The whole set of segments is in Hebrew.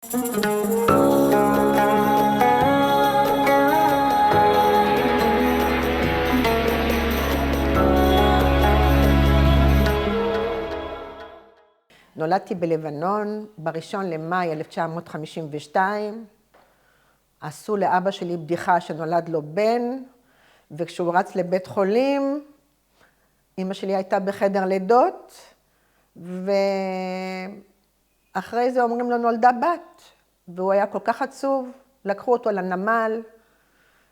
נולדתי בלבנון, ב1 למאי 1952. עשו לאבא שלי בדיחה שנולד לו בן, וכשהוא רץ לבית חולים, אמא שלי הייתה בחדר לידות, ואחרי זה אומרים לו נולדה בת, והוא היה כל כך עצוב, לקחו אותו לנמל,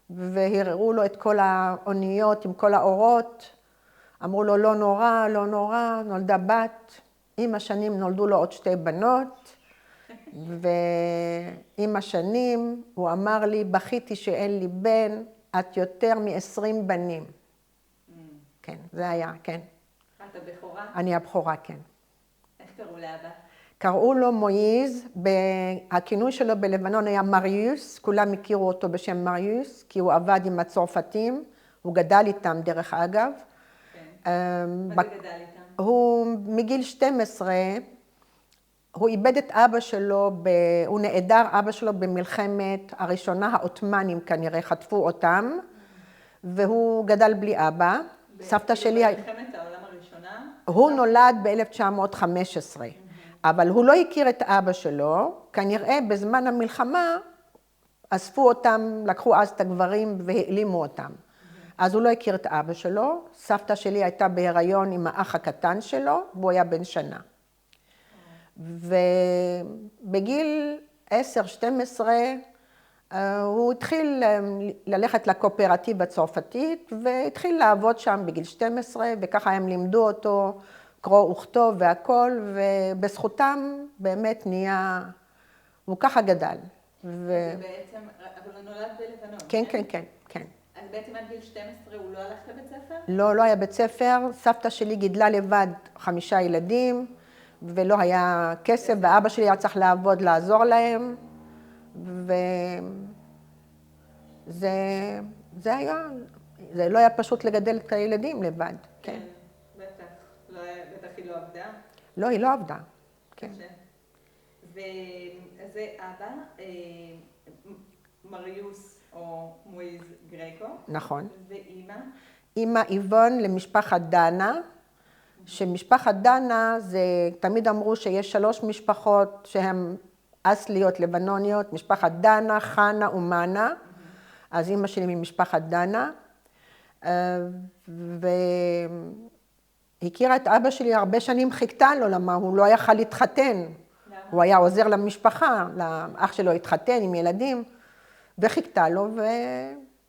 והראו לו את כל האוניות עם כל האורות, אמרו לו לא נורא, לא נורא, נולדה בת. עם השנים נולדו לו עוד 2 בנות, ועם השנים הוא אמר לי, בכיתי שאין לי בן, את יותר מ20 בנים. כן, זה היה, כן. את הבכורה? אני הבכורה, כן. איך קראו לאבא? קראו לו מויז, הכינוי שלו בלבנון היה מריוס, כולם הכירו אותו בשם מריוס, כי הוא עבד עם הצרפתים, הוא גדל איתם דרך אגב. כן. מה זה גדל איתם? הוא מגיל 12, הוא איבד את אבא שלו, הוא נעדר אבא שלו במלחמת הראשונה, העות'מאנים כנראה חטפו אותם, והוא גדל בלי אבא. סבתא שלי... במלחמת העולם הראשונה? הוא נולד ב-1915, אבל הוא לא הכיר את אבא שלו, כנראה בזמן המלחמה אספו אותם, לקחו אז את הגברים והעלימו אותם. אז הוא לא הכיר את אבא שלו, סבתא שלי הייתה בהיריון עם האח הקטן שלו, והוא היה בן שנה. ובגיל 10-12 הוא התחיל ללכת לקואופרטיב הצרפתית, והתחיל לעבוד שם בגיל 12, וככה הם לימדו אותו קרוא וכתוב והכל, ובזכותם באמת נהיה, הוא ככה גדל. בעצם, אבל הוא נולד בלבנון. כן, כן, כן, כן. אז בעצם עד גיל 12 הוא לא הלך לבית ספר? לא, לא היה בית ספר. סבתא שלי גידלה לבד 5 ילדים, ולא היה כסף, ואבא שלי היה צריך לעבוד, לעזור להם. וזה היה, זה לא היה פשוט לגדל את הילדים לבד, כן. בטח. בטח היא לא עבדה? לא, היא לא עבדה, כן. וזה אבא, מריוס או מויז גרקו. נכון. ואימא? אימא איבון למשפחת דנה, שמשפחת דנה זה, תמיד אמרו שיש 3 משפחות שהן אסליות לבנוניות, משפחת דנה, חנה ומנה, אז אימא שלי ממשפחת דנה, והכירה את אבא שלי הרבה שנים, חיכתה לו, למה הוא לא יכל להתחתן, הוא היה עוזר למשפחה, לאח שלו התחתן עם ילדים, וחיכתה לו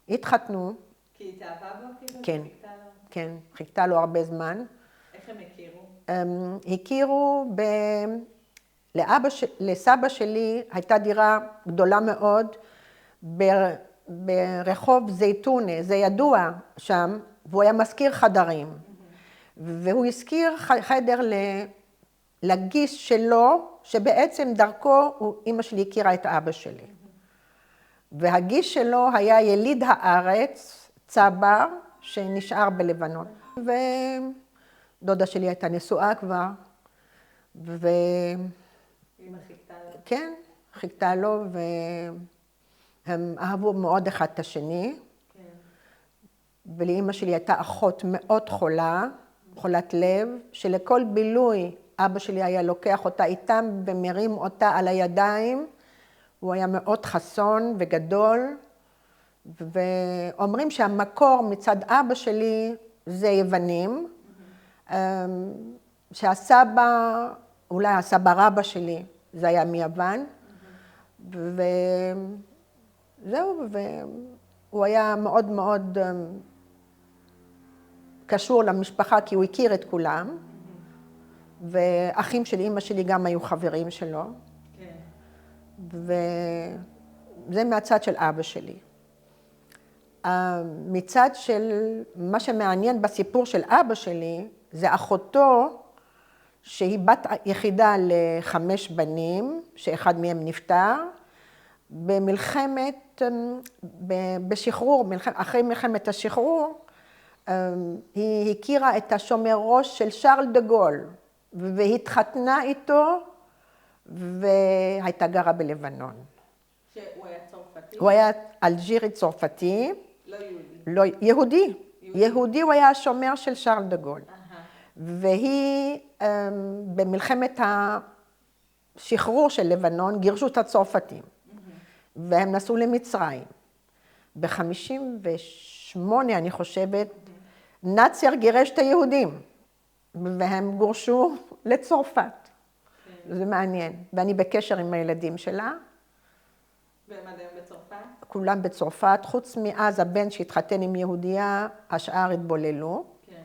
והתחתנו. כי היא התאהבה בו כאילו? כן, כן, חיכתה לו הרבה זמן. איך הם הכירו? הכירו, לסבא שלי הייתה דירה גדולה מאוד ברחוב זייתונה, זה ידוע שם, והוא היה מזכיר חדרים. והוא הזכיר חדר לגיס שלו, שבעצם דרכו אמא שלי הכירה את אבא שלי. והגיס שלו היה יליד הארץ, צבר, שנשאר בלבנון. ודודה שלי הייתה נשואה כבר, אמא חיכתה לו. כן, חיכתה לו, והם אהבו מאוד אחד את השני. כן. ולאמא שלי הייתה אחות מאוד חולה, חולת לב, שלכל בילוי אבא שלי היה לוקח אותה איתם ומרים אותה על הידיים. הוא היה מאוד חסון וגדול, ואומרים שהמקור מצד אבא שלי זה יוונים, שהסבא, אולי הסבא רבא שלי, זה היה מיוון, וזהו, והוא היה מאוד מאוד קשור למשפחה, כי הוא הכיר את כולם, ואחים של אמא שלי גם היו חברים שלו. וזה מהצד של אבא שלי. מצד של, מה שמעניין בסיפור של אבא שלי, זה אחותו, שהיא בת יחידה ל5 בנים, שאחד מהם נפטר, במלחמת, בשחרור, אחרי מלחמת השחרור, היא הכירה את השומר ראש של שרל דה גול, והתחתנה איתו, והייתה גרה בלבנון. שהוא היה צרפתי? הוא היה אלג'ירי צרפתי, לא יהודי. לא, יהודי. יהודי הוא היה השומר של שרל דה גול. והיא, במלחמת השחרור של לבנון, גירשו את הצרפתים. והם נסעו למצרים. ב-58, אני חושבת, נאצר גירש את היהודים, והם גורשו לצרפת. זה מעניין. ואני בקשר עם הילדים שלה. והם עד היום בצרפת? כולם בצרפת, חוץ מאז הבן שהתחתן עם יהודייה, השאר התבוללו. כן.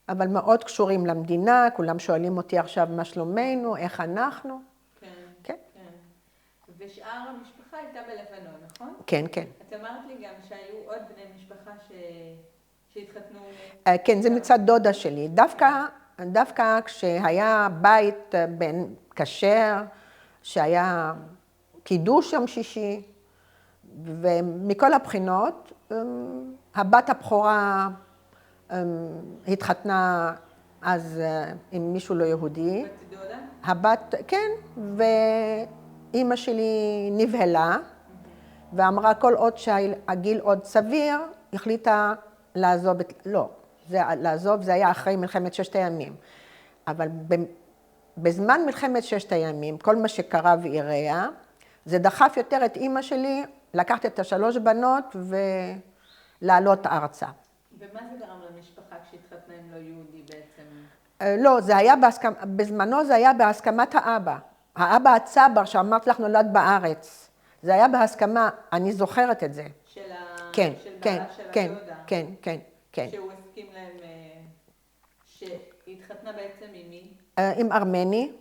אבל מאוד קשורים למדינה, כולם שואלים אותי עכשיו מה שלומנו, איך אנחנו. כן. כן. כן. ושאר המשפחה הייתה בלבנון, נכון? כן, כן. את אמרת לי גם שהיו עוד בני משפחה שהתחתנו... כן, זה מצד דודה שלי. דווקא כשהיה בית בן כשר, שהיה קידוש יום שישי, ומכל הבחינות, הבת הבכורה התחתנה אז עם מישהו לא יהודי. בת דודה? הבת, כן, ואימא שלי נבהלה, ואמרה כל עוד שהגיל עוד סביר, החליטה לעזוב, לא, לעזוב זה היה אחרי מלחמת ששת הימים. אבל בזמן מלחמת ששת הימים, כל מה שקרה ואירע, זה דחף יותר את אימא שלי, לקחת את 3 בנות ולעלות ארצה. ומה זה גרם למשפחה כשהתחתנה עם לא יהודי בעצם? לא, זה היה בזמנו זה היה בהסכמת האבא. האבא הצבר שאמרת לך נולד בארץ. זה היה בהסכמה, אני זוכרת את זה. של כן, כן, בעלה של כן, הדודה? כן, כן, כן. שהוא הסכים להם, שהתחתנה בעצם עם מי? עם ארמני,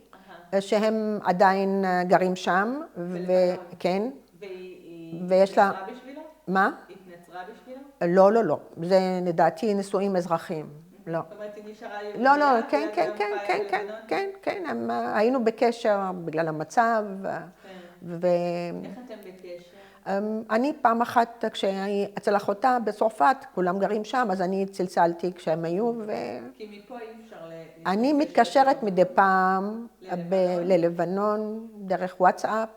שהם עדיין גרים שם, וכן. והיא ויש לה... התנצרה בשבילו? מה? התנצרה בשבילו? לא, לא, לא. זה לדעתי נישואים אזרחיים. לא. זאת אומרת, היא נשארה יהודיה? לא, לא, כן, כן, כן, כן, כן, כן, כן, היינו בקשר בגלל המצב. איך אתם בקשר? אני פעם אחת, כשהיא אצל אחותה בצרפת, כולם גרים שם, אז אני צלצלתי כשהם היו, כי מפה אי אפשר אני מתקשרת מדי פעם ללבנון דרך וואטסאפ.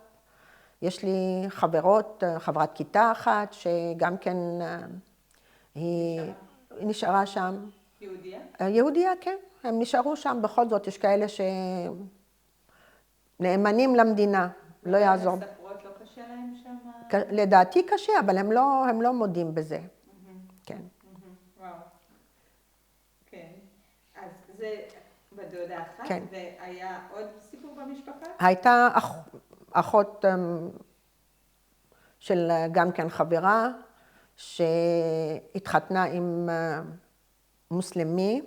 יש לי חברות, חברת כיתה אחת, שגם כן היא נשארה שם. יהודיה? יהודיה, כן. הם נשארו שם, בכל זאת יש כאלה שנאמנים למדינה, לא יעזור. מספרות לא קשה להם שם? לדעתי קשה, אבל הם לא מודים בזה. כן. וואו. כן. אז זה בדודה אחת, כן. והיה עוד סיפור במשפחה? הייתה אחות של גם כן חברה, שהתחתנה עם מוסלמי,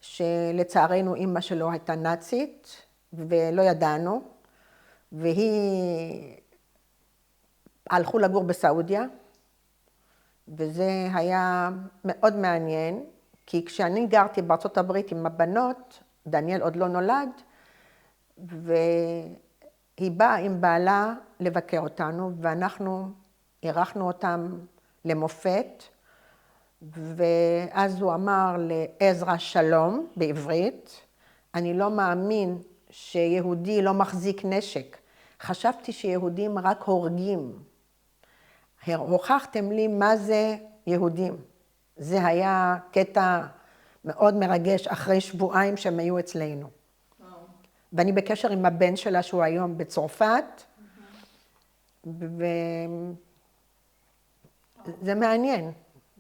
שלצערנו אימא שלו הייתה נאצית, ולא ידענו, והיא הלכו לגור בסעודיה, וזה היה מאוד מעניין, כי כשאני גרתי בארצות הברית עם הבנות, דניאל עוד לא נולד, והיא באה עם בעלה לבקר אותנו, ואנחנו אירחנו אותם למופת, ואז הוא אמר לעזרא שלום בעברית, אני לא מאמין שיהודי לא מחזיק נשק. חשבתי שיהודים רק הורגים. הוכחתם לי מה זה יהודים. זה היה קטע מאוד מרגש אחרי שבועיים שהם היו אצלנו. ואני בקשר עם הבן שלה שהוא היום בצרפת, וזה מעניין,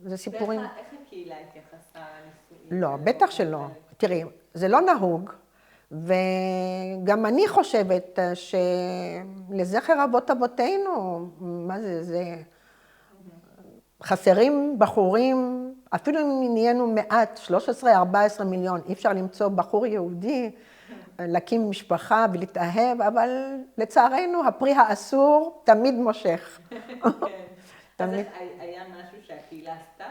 זה סיפורים. איך הקהילה התייחסה לנישואים? לא, בטח שלא. תראי, זה לא נהוג, וגם אני חושבת שלזכר אבות אבותינו, מה זה, חסרים בחורים, אפילו אם נהיינו מעט, 13-14 מיליון, אי אפשר למצוא בחור יהודי, להקים משפחה ולהתאהב, אבל לצערנו הפרי האסור תמיד מושך. אז היה משהו שהקהילה עשתה?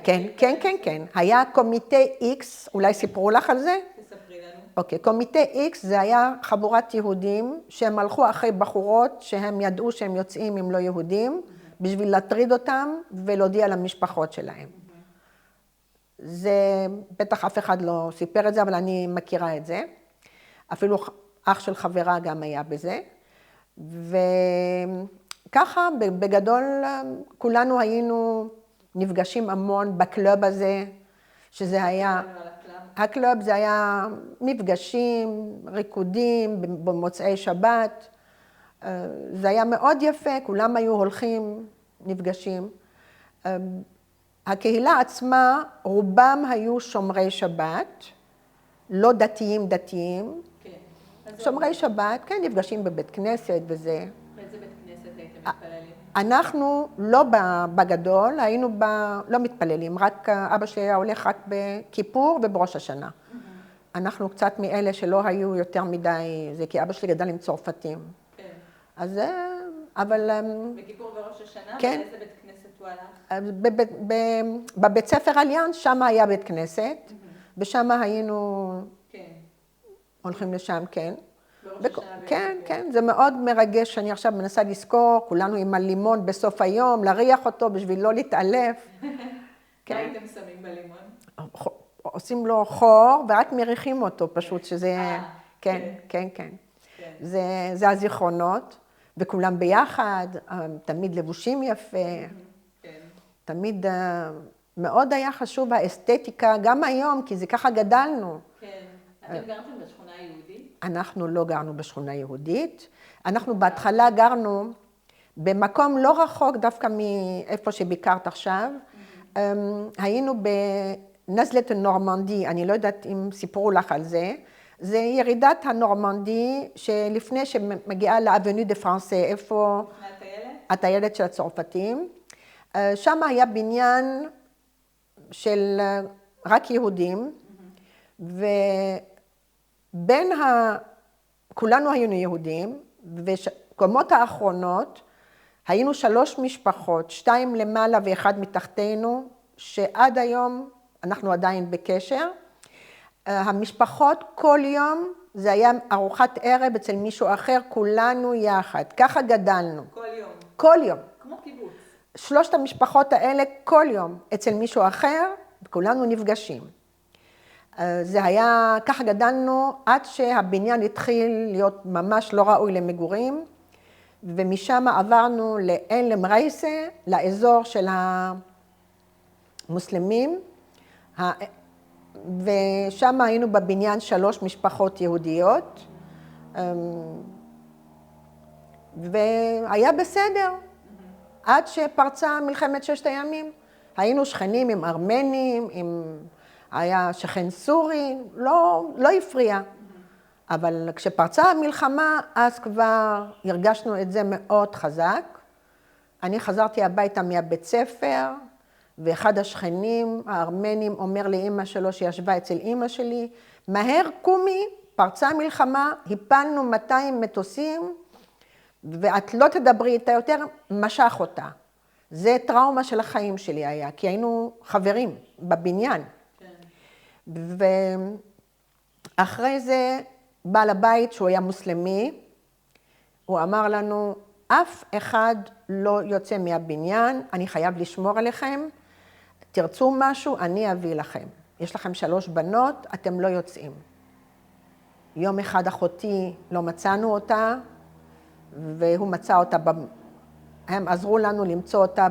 כן, כן, כן, כן. היה קומיטה X, אולי סיפרו לך על זה? תספרי לנו. אוקיי, קומיטה X זה היה חבורת יהודים שהם הלכו אחרי בחורות שהם ידעו שהם יוצאים עם לא יהודים, בשביל להטריד אותם ולהודיע למשפחות שלהם. זה, בטח אף אחד לא סיפר את זה, אבל אני מכירה את זה. אפילו אח של חברה גם היה בזה. וככה בגדול כולנו היינו נפגשים המון בקלוב הזה, שזה היה, הקלוב זה היה מפגשים, ריקודים במוצאי שבת. זה היה מאוד יפה, כולם היו הולכים, נפגשים. הקהילה עצמה, רובם היו שומרי שבת, לא דתיים. כן. שומרי שבת, כן, נפגשים בבית כנסת וזה. באיזה בית כנסת הייתם מתפללים? אנחנו לא בגדול, היינו לא מתפללים, רק אבא שלי היה הולך רק בכיפור ובראש השנה. אנחנו קצת מאלה שלא היו יותר מדי, זה כי אבא שלי גדל עם צרפתים. כן. אז אבל... בכיפור וראש השנה? כן. באיזה בית כנסת הוא הלך? בבית ספר אליאנס, שם היה בית כנסת, ושם היינו כן. הולכים לשם, כן. בראש השנה כן, כן, זה מאוד מרגש שאני עכשיו מנסה לזכור, כולנו עם הלימון בסוף היום, להריח אותו בשביל לא להתעלף. מה הייתם שמים בלימון? עושים לו חור ורק מריחים אותו פשוט, שזה... כן, כן, כן. זה הזיכרונות, וכולם ביחד, תמיד לבושים יפה. תמיד מאוד היה חשוב האסתטיקה, גם היום, כי זה ככה גדלנו. כן. אתם גרתם בשכונה יהודית? אנחנו לא גרנו בשכונה יהודית. אנחנו בהתחלה גרנו במקום לא רחוק דווקא מאיפה שביקרת עכשיו. היינו בנזלת נורמנדי, אני לא יודעת אם סיפרו לך על זה. זה ירידת הנורמנדי שלפני שמגיעה לאבניו דה פרנסה, איפה... הטיילת של הצרפתים. שם היה בניין של רק יהודים, ובין כולנו היינו יהודים, ובקומות האחרונות היינו 3 משפחות, 2 למעלה ו1 מתחתנו, שעד היום אנחנו עדיין בקשר. המשפחות כל יום, זה היה ארוחת ערב אצל מישהו אחר, כולנו יחד, ככה גדלנו. כל יום? כל יום. כמו קיבוץ. 3 המשפחות האלה כל יום אצל מישהו אחר, וכולנו נפגשים. זה היה, ככה גדלנו עד שהבניין התחיל להיות ממש לא ראוי למגורים, ומשם עברנו לאלם רייסה, לאזור של המוסלמים, ושם היינו בבניין 3 משפחות יהודיות, והיה בסדר, עד שפרצה מלחמת 6 הימים. היינו שכנים עם ארמנים, היה שכן סורי, לא הפריע. אבל כשפרצה המלחמה, אז כבר הרגשנו את זה מאוד חזק. אני חזרתי הביתה מהבית ספר, ואחד השכנים הארמנים אומר לאמא שלו שישבה אצל אמא שלי, מהר קומי, פרצה המלחמה, הפלנו 200 מטוסים, ואת לא תדברי איתה יותר, משך אותה. זה טראומה של החיים שלי היה, כי היינו חברים בבניין. ואחרי זה, בעל הבית שהוא היה מוסלמי, הוא אמר לנו, אף אחד לא יוצא מהבניין, אני חייב לשמור עליכם, תרצו משהו, אני אביא לכם. יש לכם 3 בנות, אתם לא יוצאים. יום אחד אחותי, לא מצאנו אותה, והוא מצא אותה, הם עזרו לנו למצוא אותה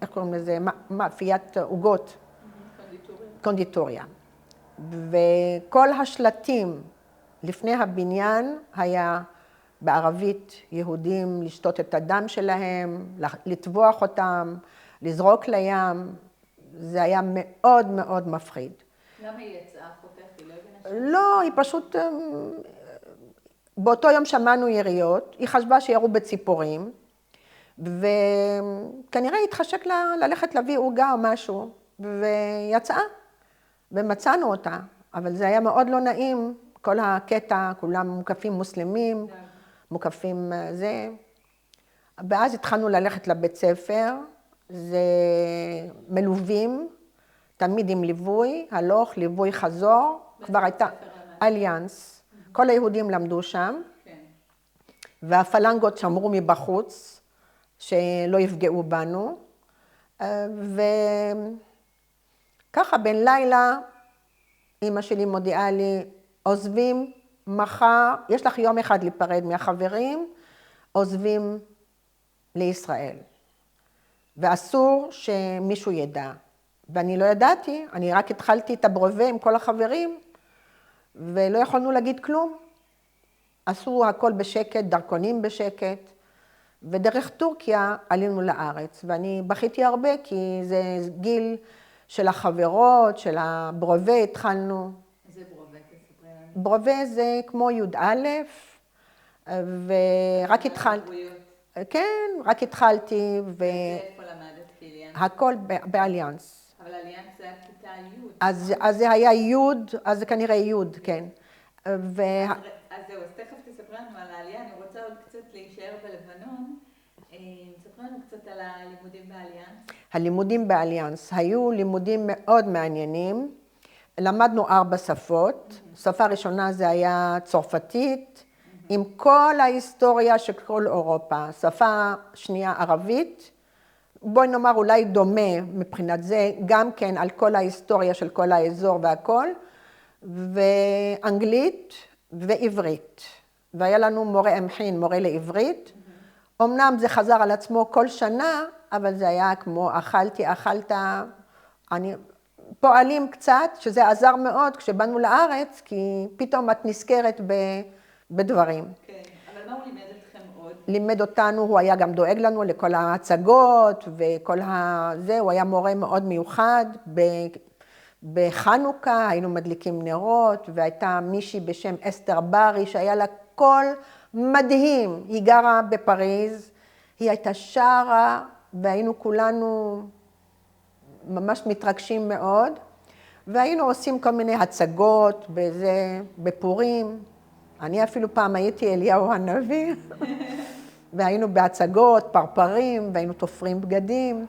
איך קוראים לזה? מאפיית עוגות. קונדיטוריה. וכל השלטים לפני הבניין היה בערבית יהודים לשתות את הדם שלהם, לטבוח אותם, לזרוק לים. זה היה מאוד מאוד מפחיד. למה היא יצאה אחותך? היא לא הבינה? לא, היא פשוט... באותו יום שמענו יריות, היא חשבה שירו בציפורים, וכנראה התחשק לה ללכת להביא עוגה או משהו, ויצאה, ומצאנו אותה, אבל זה היה מאוד לא נעים, כל הקטע, כולם מוקפים מוסלמים, מוקפים זה, ואז התחלנו ללכת לבית ספר, זה מלווים, תמיד עם ליווי, הלוך, ליווי חזור, כבר הייתה אליאנס, כל היהודים למדו שם, והפלנגות שמרו מבחוץ, שלא יפגעו בנו, וככה בין לילה, אמא שלי מודיעה לי, עוזבים, מחר, יש לך יום אחד להיפרד מהחברים, עוזבים לישראל. ואסור שמישהו ידע. ואני לא ידעתי, אני רק התחלתי את הברובה עם כל החברים, ולא יכולנו להגיד כלום. עשו הכל בשקט, דרכונים בשקט, ודרך טורקיה עלינו לארץ. ואני בכיתי הרבה, כי זה גיל של החברות, של הברובה התחלנו. איזה ברובה? תספרי לנו. ברובה זה כמו י"א, ורק התחלתי. כן, רק התחלתי, ואיפה למדת באליאנס? הכל באליאנס. אבל אליאנס זה היה כיתה י'. אז זה היה י', אז זה כנראה י', כן. אז זהו, אז תכף תספרי לנו על העלייה, אני רוצה עוד קצת להישאר בלבנון. תספרי לנו קצת על הלימודים באליאנס. הלימודים באליאנס היו לימודים מאוד מעניינים. למדנו 4 שפות. שפה ראשונה זה היה צרפתית, עם כל ההיסטוריה של כל אירופה. שפה שנייה ערבית, בואי נאמר אולי דומה מבחינת זה, גם כן על כל ההיסטוריה של כל האזור והכל, ואנגלית ועברית. והיה לנו מורה אמחין, מורה לעברית. אמנם זה חזר על עצמו כל שנה, אבל זה היה כמו אכלת, פועלים קצת, שזה עזר מאוד כשבאנו לארץ, כי פתאום את נזכרת בדברים. כן, אבל מה הוא לימד אתכם עוד? לימד אותנו, הוא היה גם דואג לנו לכל ההצגות וכל זה, הוא היה מורה מאוד מיוחד. בחנוכה היינו מדליקים נרות, והייתה מישהי בשם אסתר ברי, שהיה לה קול מדהים. היא גרה בפריז, היא הייתה שרה, והיינו כולנו ממש מתרגשים מאוד, והיינו עושים כל מיני הצגות בפורים. אני אפילו פעם הייתי אליהו הנביא, והיינו בהצגות, פרפרים, והיינו תופרים בגדים.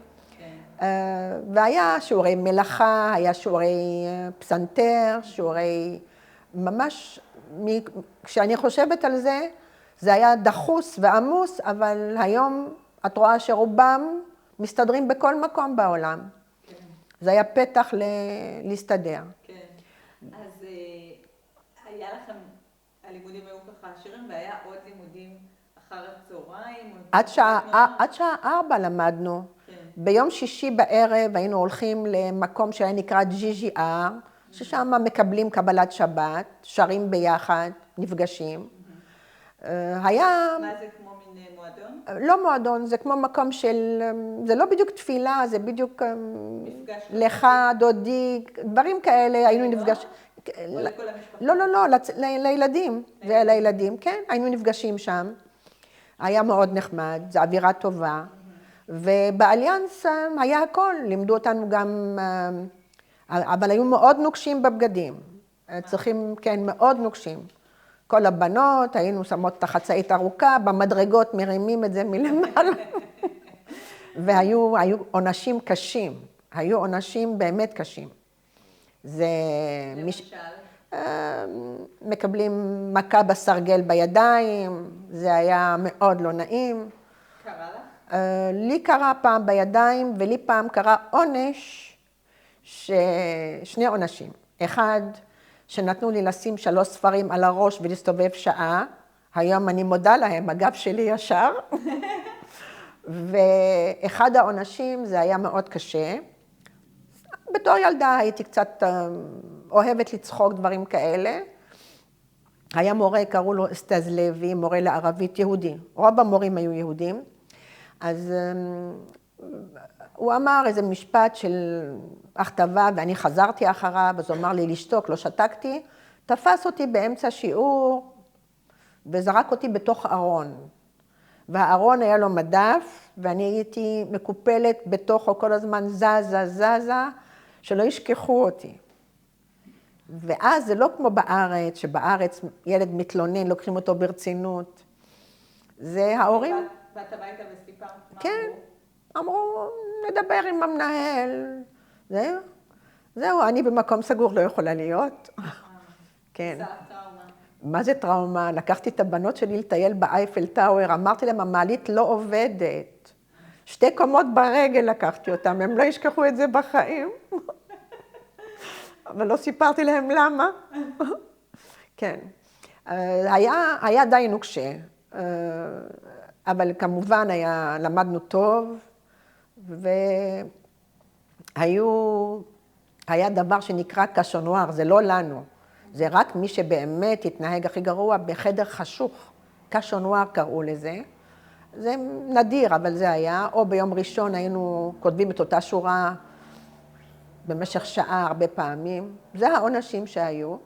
והיה שיעורי מלאכה, היה שיעורי פסנתר, שיעורי ממש, כשאני חושבת על זה, זה היה דחוס ועמוס, אבל היום את רואה שרובם מסתדרים בכל מקום בעולם. כן. זה היה פתח להסתדר. כן. אז היה לכם, הלימודים היו ככה עשירים, והיה עוד לימודים אחר הצהריים? עד שעה 4 למדנו. כן. ביום שישי בערב היינו הולכים למקום שהיה נקרא GGR, ששם מקבלים קבלת שבת, שרים ביחד, נפגשים. היה... מה זה, כמו מין מועדון? לא מועדון, זה כמו מקום של... זה לא בדיוק תפילה, זה בדיוק... מפגש. לך, דודי, דברים כאלה, היינו נפגש... או לכל המשפחה? לא, לילדים. זה היה לילדים, כן, היינו נפגשים שם. היה מאוד נחמד, זו אווירה טובה. ובאליאנס היה הכל, לימדו אותנו גם... אבל היו מאוד נוקשים בבגדים. צריכים, כן, מאוד נוקשים. כל הבנות, היינו שמות את החצאית ארוכה, במדרגות מרימים את זה מלמעלה. והיו עונשים קשים, היו עונשים באמת קשים. זה... למשל? מקבלים מכה בסרגל בידיים, זה היה מאוד לא נעים. קרה לך? לי קרה פעם בידיים, ולי פעם קרה עונש, שני עונשים. אחד, שנתנו לי לשים 3 ספרים על הראש ולהסתובב שעה. היום אני מודה להם, הגב שלי ישר. ואחד העונשים, זה היה מאוד קשה. בתור ילדה הייתי קצת אוהבת לצחוק דברים כאלה. היה מורה, קראו לו אסתז לוי, מורה לערבית יהודי. רוב המורים היו יהודים. אז הוא אמר איזה משפט של הכתבה, ואני חזרתי אחריו, אז הוא אמר לי לשתוק, לא שתקתי. תפס אותי באמצע שיעור, וזרק אותי בתוך ארון. והארון היה לו מדף, ואני הייתי מקופלת בתוכו כל הזמן זזה, שלא ישכחו אותי. ואז זה לא כמו בארץ, שבארץ ילד מתלונן, לוקחים אותו ברצינות. זה ההורים... באת הביתה וסיפרת מה כן, אמרו, נדבר עם המנהל. זהו, אני במקום סגור לא יכולה להיות. כן. זה הטראומה. מה זה טראומה? לקחתי את הבנות שלי לטייל באייפל טאוור, אמרתי להם, המעלית לא עובדת. 2 קומות ברגל לקחתי אותם, הם לא ישכחו את זה בחיים. אבל לא סיפרתי להם למה. כן. היה די נוקשה, אבל כמובן למדנו טוב, היה דבר שנקרא קשונואר, זה לא לנו, זה רק מי שבאמת התנהג הכי גרוע בחדר חשוך, קשונואר קראו לזה. זה נדיר, אבל זה היה, או ביום ראשון היינו כותבים את אותה שורה במשך שעה הרבה פעמים. זה העונשים שהיו.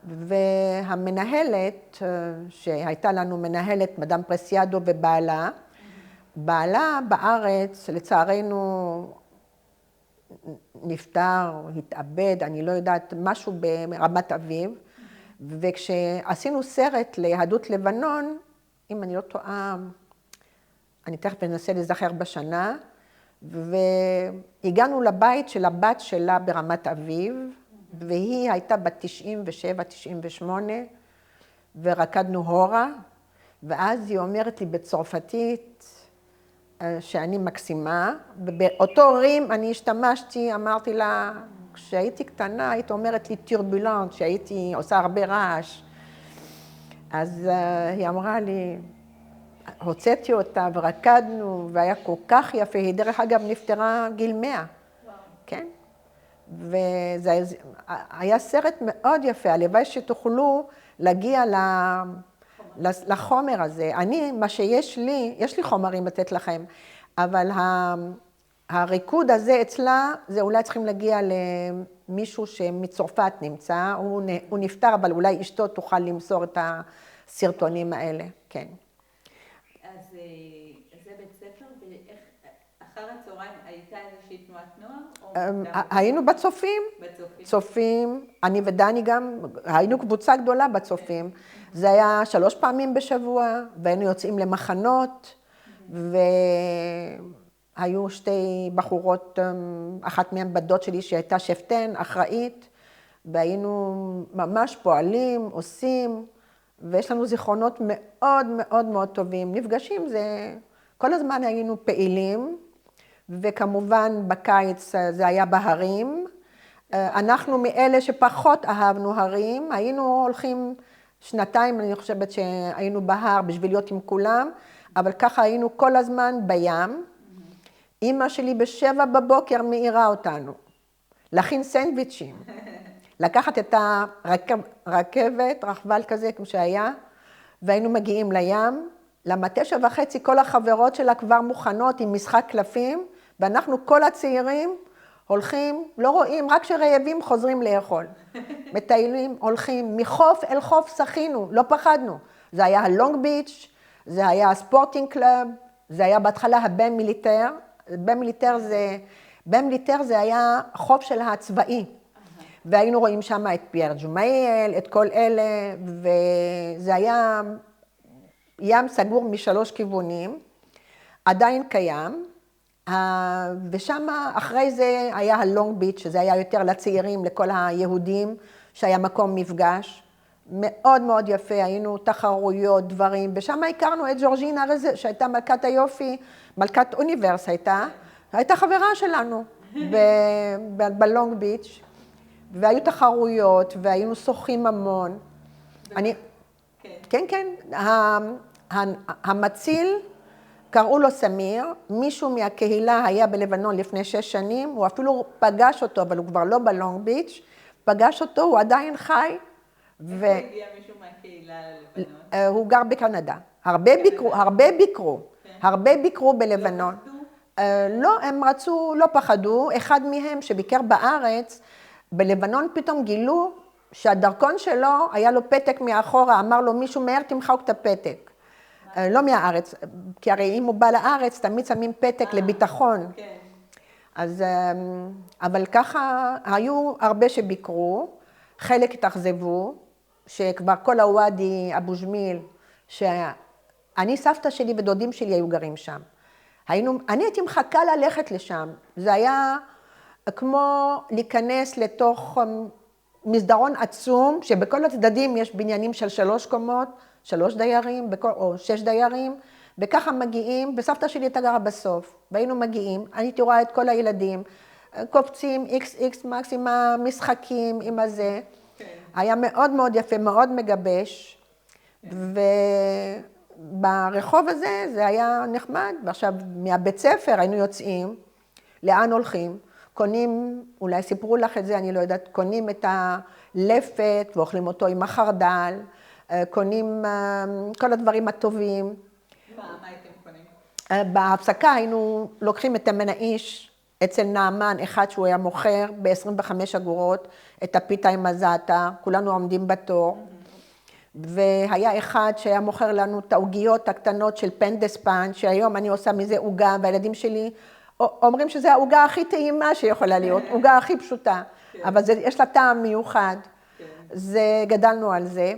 והמנהלת, שהייתה לנו מנהלת, מדאם פרסיאדו ובעלה, בעלה בארץ, לצערנו, נפטר, התאבד, אני לא יודעת, משהו ברמת אביב, וכשעשינו סרט ליהדות לבנון, אם אני לא טועה, אני תכף אנסה להיזכר בשנה, והגענו לבית של הבת שלה ברמת אביב, והיא הייתה בת 97, 98, ורקדנו הורה, ואז היא אומרת לי בצרפתית שאני מקסימה, ובאותו רים אני השתמשתי, אמרתי לה, כשהייתי קטנה, היית אומרת לי טורבולנט, שהייתי עושה הרבה רעש. אז היא אמרה לי, הוצאתי אותה ורקדנו, והיה כל כך יפה, היא דרך אגב נפטרה גיל 100, כן? וזה היה סרט מאוד יפה, הלוואי שתוכלו להגיע לחומר הזה. מה שיש לי, יש לי חומרים לתת לכם, אבל הריקוד הזה אצלה, זה אולי צריכים להגיע למישהו שמצרפת נמצא, הוא נפטר, אבל אולי אשתו תוכל למסור את הסרטונים האלה, כן. אז זה בית ספר, ואיך, אחר הצהריים הייתה איזושהי תנועת נוער? היינו בצופים, צופים, אני ודני גם, היינו קבוצה גדולה בצופים. זה היה 3 פעמים בשבוע, והיינו יוצאים למחנות, והיו 2 בחורות, אחת מהן בת שלי שהייתה שפטן, אחראית, והיינו ממש פועלים, עושים, ויש לנו זיכרונות מאוד מאוד מאוד טובים. נפגשים, כל הזמן היינו פעילים, וכמובן בקיץ זה היה בהרים. אנחנו מאלה שפחות אהבנו הרים, היינו הולכים 2, אני חושבת שהיינו בהר בשביל להיות עם כולם, אבל ככה היינו כל הזמן בים. אמא שלי ב7 בבוקר מעירה אותנו, להכין סנדוויצ'ים, לקחת את הרכבת, רכבל כזה כמו שהיה, והיינו מגיעים לים, למה 9:30 כל החברות שלה כבר מוכנות עם משחק קלפים, ואנחנו כל הצעירים הולכים, לא רואים, רק שרעבים חוזרים לאכול. מטיילים, הולכים, מחוף אל חוף שחינו, לא פחדנו. זה היה הלונג ביץ', זה היה הספורטינג קלאב, זה היה בהתחלה הבן מיליטר. בן מיליטר זה היה חוף של הצבאי. והיינו רואים שם את פייר ג'ומאייל, את כל אלה, וזה היה ים סגור מ3 כיוונים, עדיין קיים, ושם אחרי זה היה הלונג ביץ', שזה היה יותר לצעירים, לכל היהודים, שהיה מקום מפגש, מאוד מאוד יפה, היינו תחרויות, דברים, ושם הכרנו את ג'ורג'ינה רזה, שהייתה מלכת היופי, מלכת אוניברס הייתה חברה שלנו בלונג ביץ', והיו תחרויות, והיינו שוחים המון. כן, המציל, קראו לו סמיר, מישהו מהקהילה היה בלבנון לפני 6 שנים, הוא אפילו פגש אותו, אבל הוא כבר לא בלונג ביץ', פגש אותו, הוא עדיין חי. איפה הגיע מישהו מהקהילה ללבנון? הוא גר בקנדה. הרבה ביקרו בלבנון. לא, הם רצו, לא פחדו, אחד מהם שביקר בארץ, בלבנון פתאום גילו שהדרכון שלו, היה לו פתק מאחורה, אמר לו מישהו מהר תמחק את הפתק. לא מהארץ, כי הרי אם הוא בא לארץ, תמיד שמים פתק לביטחון. אז, אבל ככה, היו הרבה שביקרו, חלק התאכזבו, שכבר כל הוואדי, אבו ג'מיל, שאני, סבתא שלי ודודים שלי היו גרים שם. אני הייתי מחכה ללכת לשם, זה היה כמו להיכנס לתוך מסדרון עצום, שבכל הצדדים יש בניינים של 3 קומות, 3 דיירים, או 6 דיירים, וככה מגיעים, וסבתא שלי הייתה גרה בסוף, והיינו מגיעים, אני הייתי רואה את כל הילדים, קופצים, XX מקסימה, משחקים עם הזה, היה מאוד מאוד יפה, מאוד מגבש, וברחוב הזה זה היה נחמד, ועכשיו מהבית ספר היינו יוצאים, לאן הולכים? קונים, אולי סיפרו לך את זה, אני לא יודעת, קונים את הלפת ואוכלים אותו עם החרדל, קונים כל הדברים הטובים. מה הייתם קונים? בהפסקה היינו לוקחים את המנאיש אצל נעמן, אחד שהוא היה מוכר ב-25 אגורות, את הפיתה עם הזעתר, כולנו עומדים בתור. והיה אחד שהיה מוכר לנו את העוגיות הקטנות של פנדספן, שהיום אני עושה מזה עוגה, והילדים שלי אומרים שזו העוגה הכי טעימה שיכולה להיות, עוגה הכי פשוטה, אבל יש לה טעם מיוחד. זה, גדלנו על זה,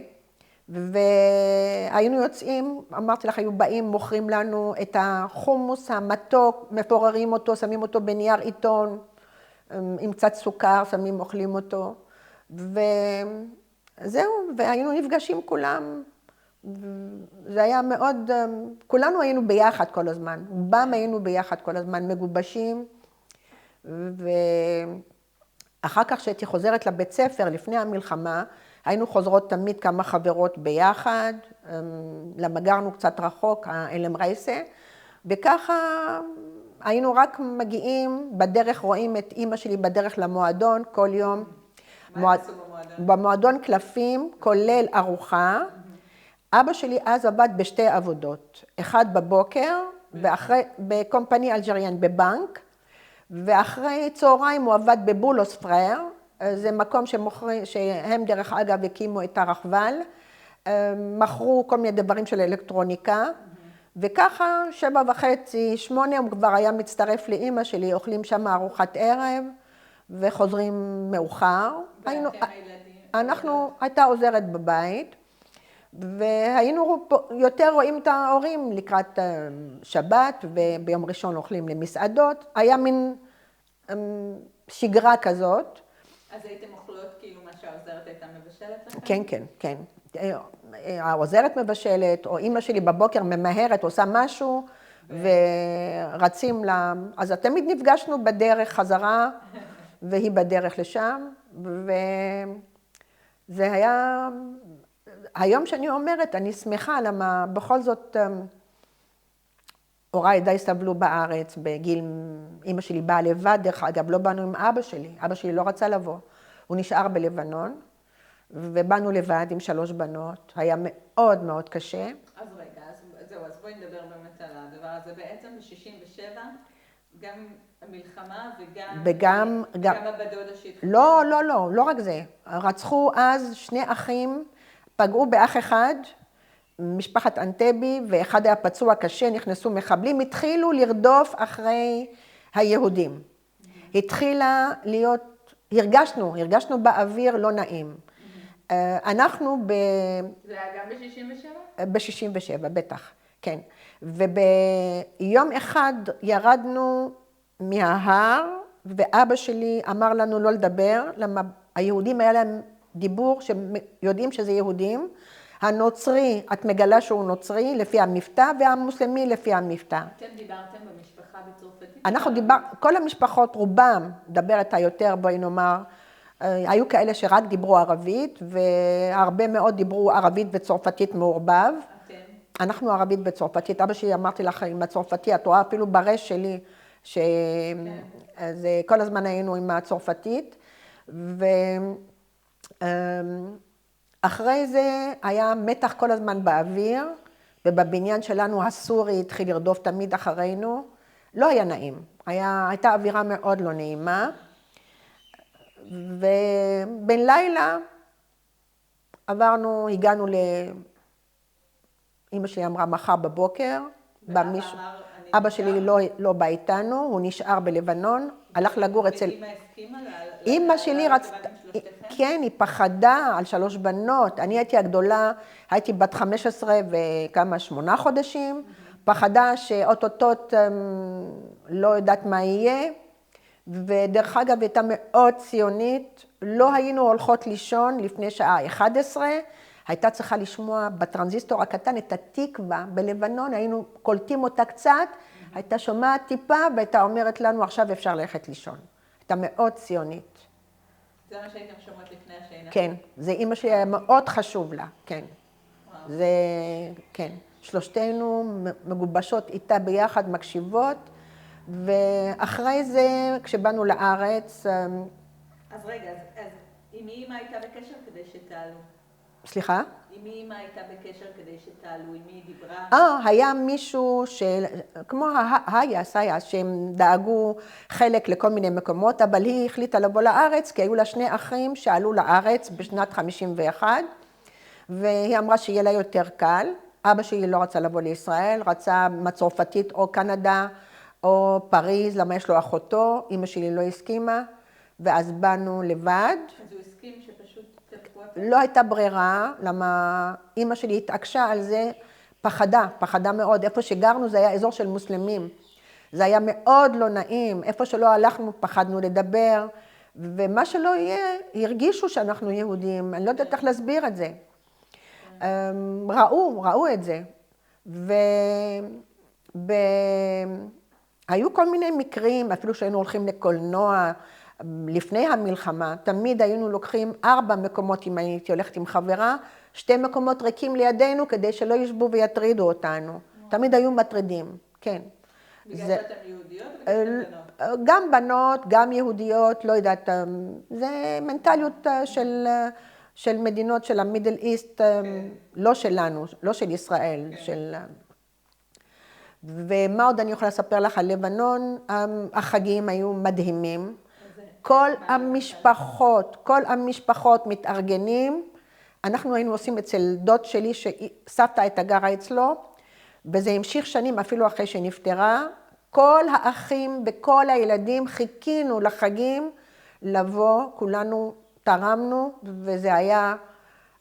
והיינו יוצאים, אמרתי לך, היו באים, מוכרים לנו את החומוס המתוק, מפוררים אותו, שמים אותו בנייר עיתון, עם קצת סוכר, שמים, אוכלים אותו, וזהו, והיינו נפגשים כולם, זה היה מאוד, כולנו היינו ביחד כל הזמן, רובם היינו ביחד כל הזמן, מגובשים, ואחר כך שהייתי חוזרת לבית ספר לפני המלחמה, היינו חוזרות תמיד כמה חברות ביחד, למה גרנו קצת רחוק, אלם רייסה, וככה היינו רק מגיעים, בדרך רואים את אמא שלי בדרך למועדון כל יום. מה עשו במועדון? במועדון קלפים, כולל ארוחה. אבא שלי אז עבד בשתי עבודות, אחד בבוקר, בקומפני אלג'ריאן בבנק, ואחרי צהריים הוא עבד בבולוס פרר, זה מקום שהם דרך אגב הקימו את הרחבל, מכרו כל מיני דברים של אלקטרוניקה, וככה 7:30, 8 הוא כבר היה מצטרף לאמא שלי, אוכלים שם ארוחת ערב, וחוזרים מאוחר. אנחנו, הייתה עוזרת בבית, והיינו יותר רואים את ההורים לקראת שבת, וביום ראשון אוכלים למסעדות. היה מין שגרה כזאת. אז הייתם אוכלות כאילו מה שהעוזרת הייתה מבשלת לכם? כן, כן, כן. העוזרת מבשלת, או אמא שלי בבוקר ממהרת, עושה משהו, ורצים לה... אז תמיד נפגשנו בדרך חזרה, והיא בדרך לשם, וזה היה... היום שאני אומרת, אני שמחה, למה בכל זאת הוריי די סבלו בארץ, בגיל, אמא שלי באה לבד, דרך אגב, לא באנו עם אבא שלי, אבא שלי לא רצה לבוא, הוא נשאר בלבנון, ובאנו לבד עם 3 בנות, היה מאוד מאוד קשה. אז רגע, אז בואי נדבר באמת על הדבר הזה, בעצם ב-67, גם המלחמה וגם הבת דודה שהתחילה. לא, לא, לא, לא רק זה, רצחו אז 2 אחים, פגעו באח אחד, משפחת אנטבי, ואחד היה פצוע קשה, נכנסו מחבלים, התחילו לרדוף אחרי היהודים. התחילה להיות, הרגשנו באוויר לא נעים. אנחנו זה היה גם ב-67? ב-67, בטח, כן. וביום אחד ירדנו מההר, ואבא שלי אמר לנו לא לדבר, למה היהודים היה להם דיבור שיודעים שזה יהודים, הנוצרי, את מגלה שהוא נוצרי לפי המבטא, והמוסלמי לפי המבטא. אתם דיברתם במשפחה בצרפתית? אנחנו כל המשפחות, רובם, דברת היותר, בואי נאמר, היו כאלה שרק דיברו ערבית, והרבה מאוד דיברו ערבית וצרפתית מעורבב. אתם? אנחנו ערבית וצרפתית. אבא שלי, אמרתי לך, עם הצרפתי, את רואה אפילו ברש שלי, כל הזמן היינו עם הצרפתית, אחרי זה היה מתח כל הזמן באוויר, ובבניין שלנו הסורי התחיל לרדוף תמיד אחרינו. לא היה נעים, הייתה אווירה מאוד לא נעימה. ובין לילה הגענו אמא שלי אמרה מחר בבוקר, אבא שלי לא בא איתנו, הוא נשאר בלבנון, הלך לגור אצל... ואמא הסכימה? אמא שלי רצתה, כן, היא פחדה על 3 בנות, אני הייתי הגדולה, הייתי בת 15 וכמה 8 חודשים, פחדה שאוטוטוט לא יודעת מה יהיה, ודרך אגב הייתה מאוד ציונית, לא היינו הולכות לישון לפני שעה 11, הייתה צריכה לשמוע בטרנזיסטור הקטן את התקווה בלבנון, היינו קולטים אותה קצת, הייתה שומעת טיפה והייתה אומרת לנו עכשיו אפשר ללכת לישון. הייתה מאוד ציונית. זה מה שהייתם שומעות לפני השינה? כן, זה אימא שלי היה מאוד חשוב לה, כן. וואו. זה, כן. שלושתנו מגובשות איתה ביחד, מקשיבות, ואחרי זה, כשבאנו לארץ, אז רגע, אז עם מי אמא הייתה בקשר כדי שתעלו? סליחה? עם מי אמא הייתה בקשר כדי שתעלו? עם מי היא דיברה? היה מישהו כמו סייס, שהם דאגו חלק לכל מיני מקומות, אבל היא החליטה לבוא לארץ, כי היו לה שני אחים שעלו לארץ בשנת 51, והיא אמרה שיהיה לה יותר קל. אבא שלי לא רצה לבוא לישראל, רצה מצרפתית או קנדה או פריז, למה יש לו אחותו, אמא שלי לא הסכימה, ואז באנו לבד. אז הוא הסכים שפשוט תלכו אתם? לא הייתה ברירה, למה אמא שלי התעקשה על זה, פחדה מאוד. איפה שגרנו זה היה אזור של מוסלמים. זה היה מאוד לא נעים, איפה שלא הלכנו פחדנו לדבר, ומה שלא יהיה, הרגישו שאנחנו יהודים, אני לא יודעת איך להסביר את זה. ראו את זה. היו כל מיני מקרים, אפילו שהיינו הולכים לקולנוע לפני המלחמה, תמיד היינו לוקחים 4 מקומות אם הייתי הולכת עם חברה, 2 מקומות ריקים לידינו כדי שלא ישבו ויטרידו אותנו. תמיד היו מטרידים, כן. בגלל שאתם יהודיות או בגלל שאתם בנות? גם בנות, גם יהודיות, לא יודעת, זה מנטליות של מדינות של המידל איסט, לא שלנו, לא של ישראל, של... ומה עוד אני יכולה לספר לך על לבנון? החגים היו מדהימים. כל המשפחות מתארגנים. אנחנו היינו עושים אצל דוד שלי, שסבתא הייתה גרה אצלו, וזה המשיך שנים אפילו אחרי שנפטרה. כל האחים וכל הילדים חיכינו לחגים לבוא, כולנו תרמנו, וזה היה...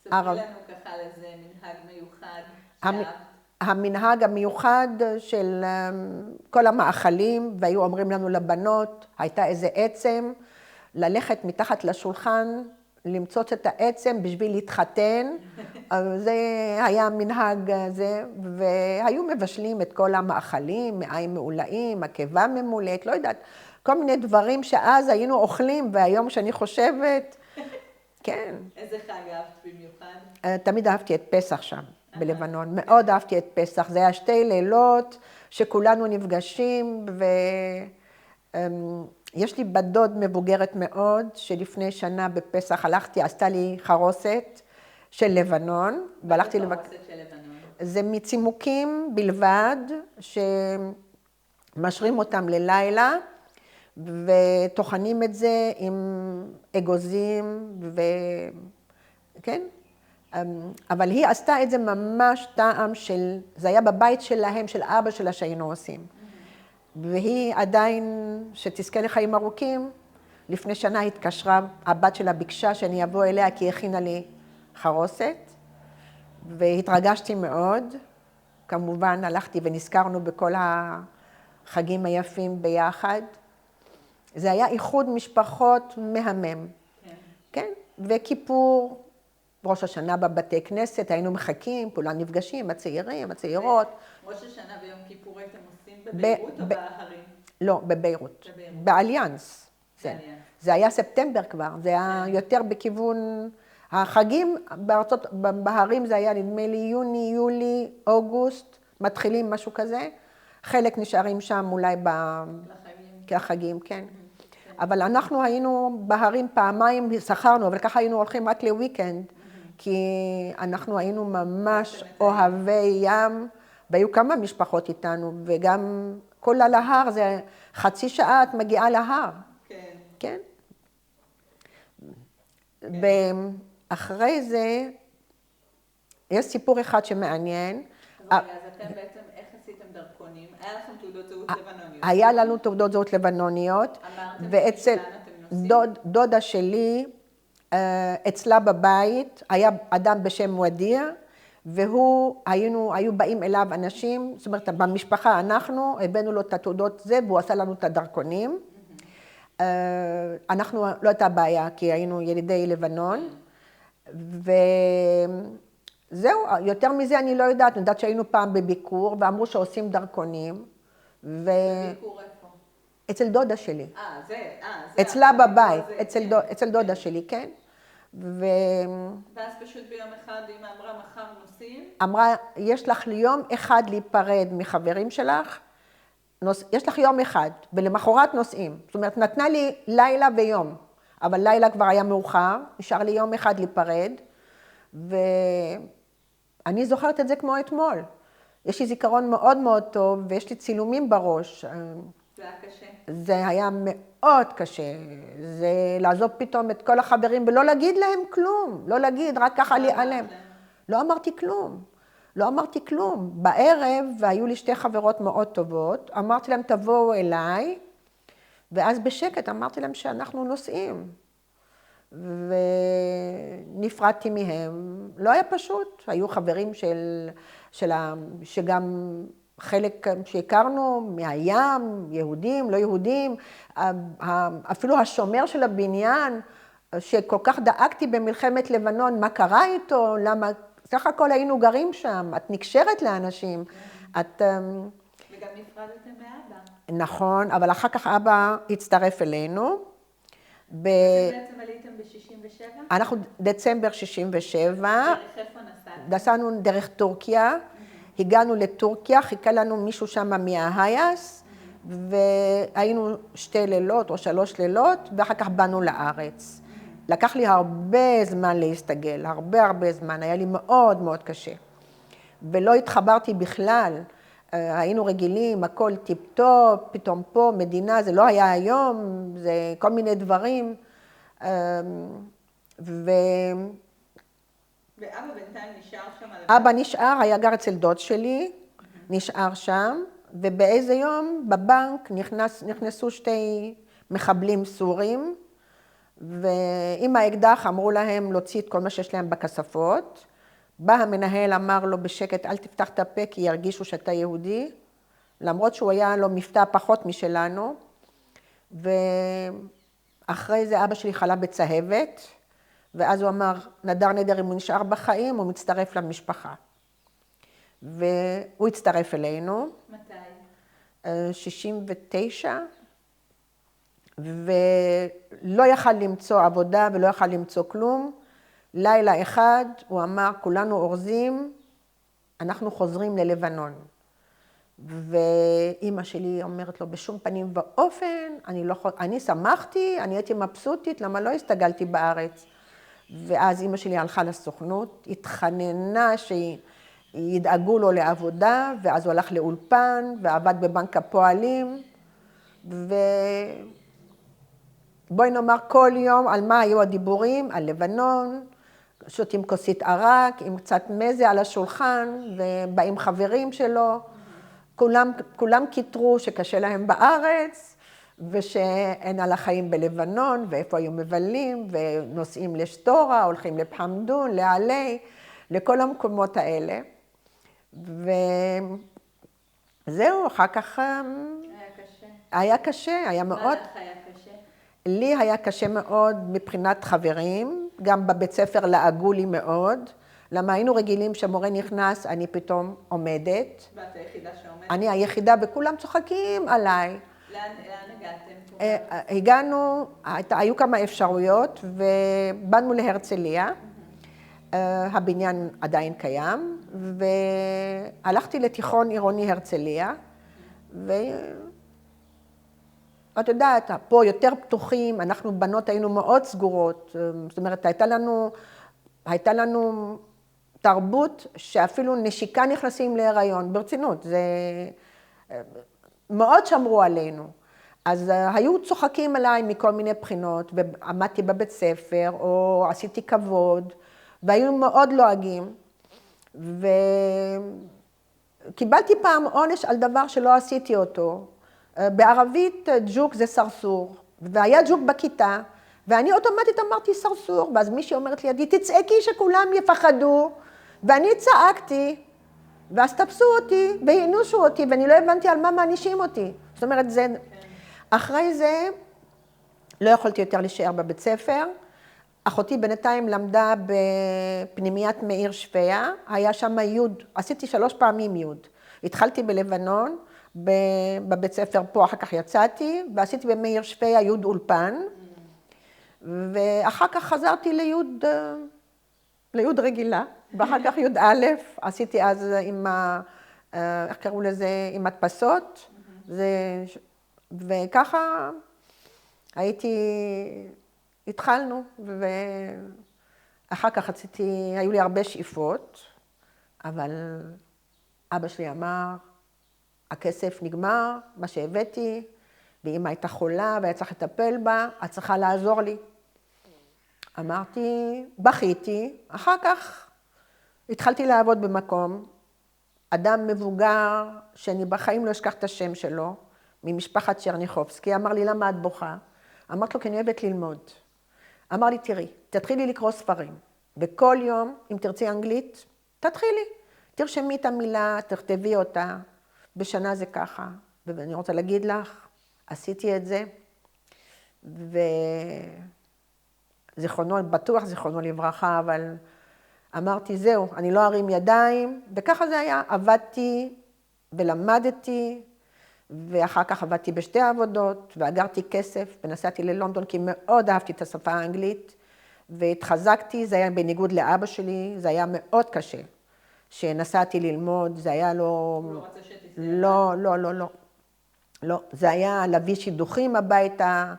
ספרי לנו ככה על איזה מנהג מיוחד שאהבת. המנהג המיוחד של כל המאכלים, והיו אומרים לנו לבנות, הייתה איזה עצם, ללכת מתחת לשולחן, למצוץ את העצם בשביל להתחתן, זה היה מנהג זה, והיו מבשלים את כל המאכלים, מים מעולאים, הקיבה ממולאת, לא יודעת, כל מיני דברים שאז היינו אוכלים, והיום שאני חושבת, כן. איזה חג אהבת במיוחד? תמיד אהבתי את פסח שם. בלבנון. מאוד אהבתי את פסח. זה היה 2 לילות שכולנו נפגשים, ויש לי בת דוד מבוגרת מאוד, שלפני שנה בפסח הלכתי, עשתה לי חרוסת של לבנון, והלכתי חרוסת של לבנון? זה מצימוקים בלבד, שמשרים אותם ללילה, וטוחנים את זה עם אגוזים, כן? אבל היא עשתה את זה ממש טעם של, זה היה בבית שלהם, של אבא שלה שהיינו עושים. והיא עדיין, שתזכה לחיים ארוכים, לפני שנה התקשרה, הבת שלה ביקשה שאני אבוא אליה, כי היא הכינה לי חרוסת, והתרגשתי מאוד. כמובן, הלכתי ונזכרנו בכל החגים היפים ביחד. זה היה איחוד משפחות מהמם. כן? וכיפור, ראש השנה בבתי כנסת, היינו מחכים, כולם נפגשים, הצעירים, הצעירות. ראש השנה ויום כיפור הייתם עושים בביירות או בהרים? לא, בביירות. באליאנס. זה היה ספטמבר כבר, זה היה יותר בכיוון... החגים בהרים זה היה נדמה לי יוני, יולי, אוגוסט, מתחילים משהו כזה. חלק נשארים שם אולי כחגים, כן. אבל אנחנו היינו בהרים פעמיים, שכרנו, אבל ככה היינו הולכים רק לוויקנד, כי אנחנו היינו ממש אוהבי ים, והיו כמה משפחות איתנו, וגם כל על ההר, זה חצי שעה את מגיעה להר. כן. ואחרי זה, יש סיפור אחד שמעניין. אז אתם בעצם, איך עשיתם דרכונים? היה לכם תעודות זהות לבנוניות? היה לנו תעודות זהות לבנוניות, ואצל דודה שלי, אצלה בבית, היה אדם בשם ודיר, היו באים אליו אנשים, זאת אומרת, במשפחה אנחנו, הבאנו לו את התעודות זה, והוא עשה לנו את הדרכונים. אנחנו, לא הייתה בעיה, כי היינו ילידי לבנון, וזהו, יותר מזה אני לא יודעת, אני יודעת שהיינו פעם בביקור, ואמרו שעושים דרכונים. בביקור איפה? אצל דודה שלי. זה. אצלה בבית, אצל דודה שלי, כן. ואז פשוט ביום אחד אמא אמרה, מחר נוסעים? אמרה, יש לך יום אחד להיפרד מחברים שלך, יש לך יום אחד, ולמחרת נוסעים. זאת אומרת, נתנה לי לילה ויום, אבל לילה כבר היה מאוחר, נשאר לי יום אחד להיפרד, ואני זוכרת את זה כמו אתמול. יש לי זיכרון מאוד מאוד טוב, ויש לי צילומים בראש. זה היה קשה. זה היה מאוד קשה. זה לעזוב פתאום את כל החברים ולא להגיד להם כלום. לא להגיד, רק ככה להיעלם. לא אמרתי כלום. לא אמרתי כלום. בערב, והיו לי שתי חברות מאוד טובות, אמרתי להם, תבואו אליי, ואז בשקט אמרתי להם שאנחנו נוסעים. ונפרדתי מהם. לא היה פשוט. היו חברים שגם חלק שהכרנו מהים, יהודים, לא יהודים, אפילו השומר של הבניין, שכל כך דאגתי במלחמת לבנון, מה קרה איתו, למה, סך הכל היינו גרים שם, את נקשרת לאנשים, את... וגם נפרדתם מאבא. נכון, אבל אחר כך אבא הצטרף אלינו. בעצם עליתם ב-67? אנחנו דצמבר 67. דרך איפה נסעתם? נסענו דרך טורקיה. הגענו לטורקיה, חיכה לנו מישהו שם מההייס, והיינו 2 לילות או 3 לילות, ואחר כך באנו לארץ. לקח לי הרבה זמן להסתגל, הרבה זמן, היה לי מאוד מאוד קשה. ולא התחברתי בכלל, היינו רגילים, הכל טיפ-טופ, פתאום פה, מדינה, זה לא היה היום, זה כל מיני דברים. ואבא בינתיים נשאר שם? אבא נשאר, היה גר אצל דוד שלי, נשאר שם, ובאיזה יום בבנק נכנסו 2 מחבלים סורים, ועם האקדח אמרו להם להוציא את כל מה שיש להם בכספות. בא המנהל, אמר לו בשקט, אל תפתח את הפה כי ירגישו שאתה יהודי, למרות שהוא היה לו מבטא פחות משלנו, ואחרי זה אבא שלי חלה בצהבת, ואז הוא אמר, נדר נדר אם הוא נשאר בחיים, הוא מצטרף למשפחה. והוא הצטרף אלינו. מתי? 69, ולא יכל למצוא עבודה ולא יכל למצוא כלום. לילה אחד הוא אמר, כולנו אורזים, אנחנו חוזרים ללבנון. ואימא שלי אומרת לו, בשום פנים ואופן, אני שמחתי, אני הייתי מבסוטית, למה לא הסתגלתי בארץ. ואז אימא שלי הלכה לסוכנות, התחננה שידאגו לו לעבודה, ואז הוא הלך לאולפן, ועבד בבנק הפועלים, ובואי נאמר כל יום על מה היו הדיבורים, על לבנון, שותים כוסית ערק, עם קצת מזה על השולחן, ובאים חברים שלו, כולם קיטרו שקשה להם בארץ, ושאין על החיים בלבנון, ואיפה היו מבלים, ונוסעים לשטורה, הולכים לפחמדון, לעלי, לכל המקומות האלה. וזהו, אחר כך... היה קשה. היה קשה, היה מאוד... מה לך היה קשה? לי היה קשה מאוד מבחינת חברים, גם בבית ספר לעגו לי מאוד, למה היינו רגילים שמורה נכנס, אני פתאום עומדת. ואת היחידה שעומדת? אני היחידה, וכולם צוחקים עליי. לאן הגעתם? הגענו, היו כמה אפשרויות, ובאנו להרצליה, הבניין עדיין קיים, והלכתי לתיכון עירוני הרצליה, ואת יודעת, פה יותר פתוחים, אנחנו בנות היינו מאוד סגורות, זאת אומרת, הייתה לנו תרבות שאפילו נשיקה נכנסים להיריון, ברצינות, זה מאוד שמרו עלינו. אז היו צוחקים עליי מכל מיני בחינות, ועמדתי בבית ספר, או עשיתי כבוד, והיו מאוד לועגים, וקיבלתי פעם עונש על דבר שלא עשיתי אותו. בערבית ג'וק זה סרסור, והיה ג'וק בכיתה, ואני אוטומטית אמרתי סרסור, ואז מישהי אומרת לידי, תצעקי שכולם יפחדו, ואני צעקתי, ואז תפסו אותי, והענושו אותי, ואני לא הבנתי על מה מענישים אותי. זאת אומרת, זה... אחרי זה, לא יכולתי יותר להישאר בבית ספר. אחותי בינתיים למדה בפנימיית מאיר שפיה, היה שם יוד, עשיתי 3 פעמים יוד. התחלתי בלבנון, בבית ספר פה, אחר כך יצאתי, ועשיתי במאיר שפיה י' אולפן, ואחר כך חזרתי לי' רגילה, ואחר כך י' עשיתי אז עם איך קראו לזה? עם הדפסות, וככה התחלנו, ואחר כך היו לי הרבה שאיפות, אבל אבא שלי אמר, הכסף נגמר, מה שהבאתי, ואמא הייתה חולה והיה צריך לטפל בה, את צריכה לעזור לי. אמרתי, בכיתי, אחר כך התחלתי לעבוד במקום, אדם מבוגר, שאני בחיים לא אשכח את השם שלו, ממשפחת צ'רניחובסקי, אמר לי, למה את בוכה? אמרתי לו, כי אני אוהבת ללמוד. אמר לי, תראי, תתחילי לקרוא ספרים, וכל יום, אם תרצי אנגלית, תתחילי. תרשמי את המילה, תכתבי אותה, בשנה זה ככה. ואני רוצה להגיד לך, עשיתי את זה, בטוח זיכרונו לברכה, אבל אמרתי, זהו, אני לא ארים ידיים, וככה זה היה. עבדתי ולמדתי, ואחר כך עבדתי בשתי עבודות, ואגרתי כסף, ונסעתי ללונדון, כי מאוד אהבתי את השפה האנגלית, והתחזקתי, זה היה בניגוד לאבא שלי, זה היה מאוד קשה. שנסעתי ללמוד, זה היה לא... הוא לא רצה שתסתכל. לא, זה היה להביא שידוכים הביתה,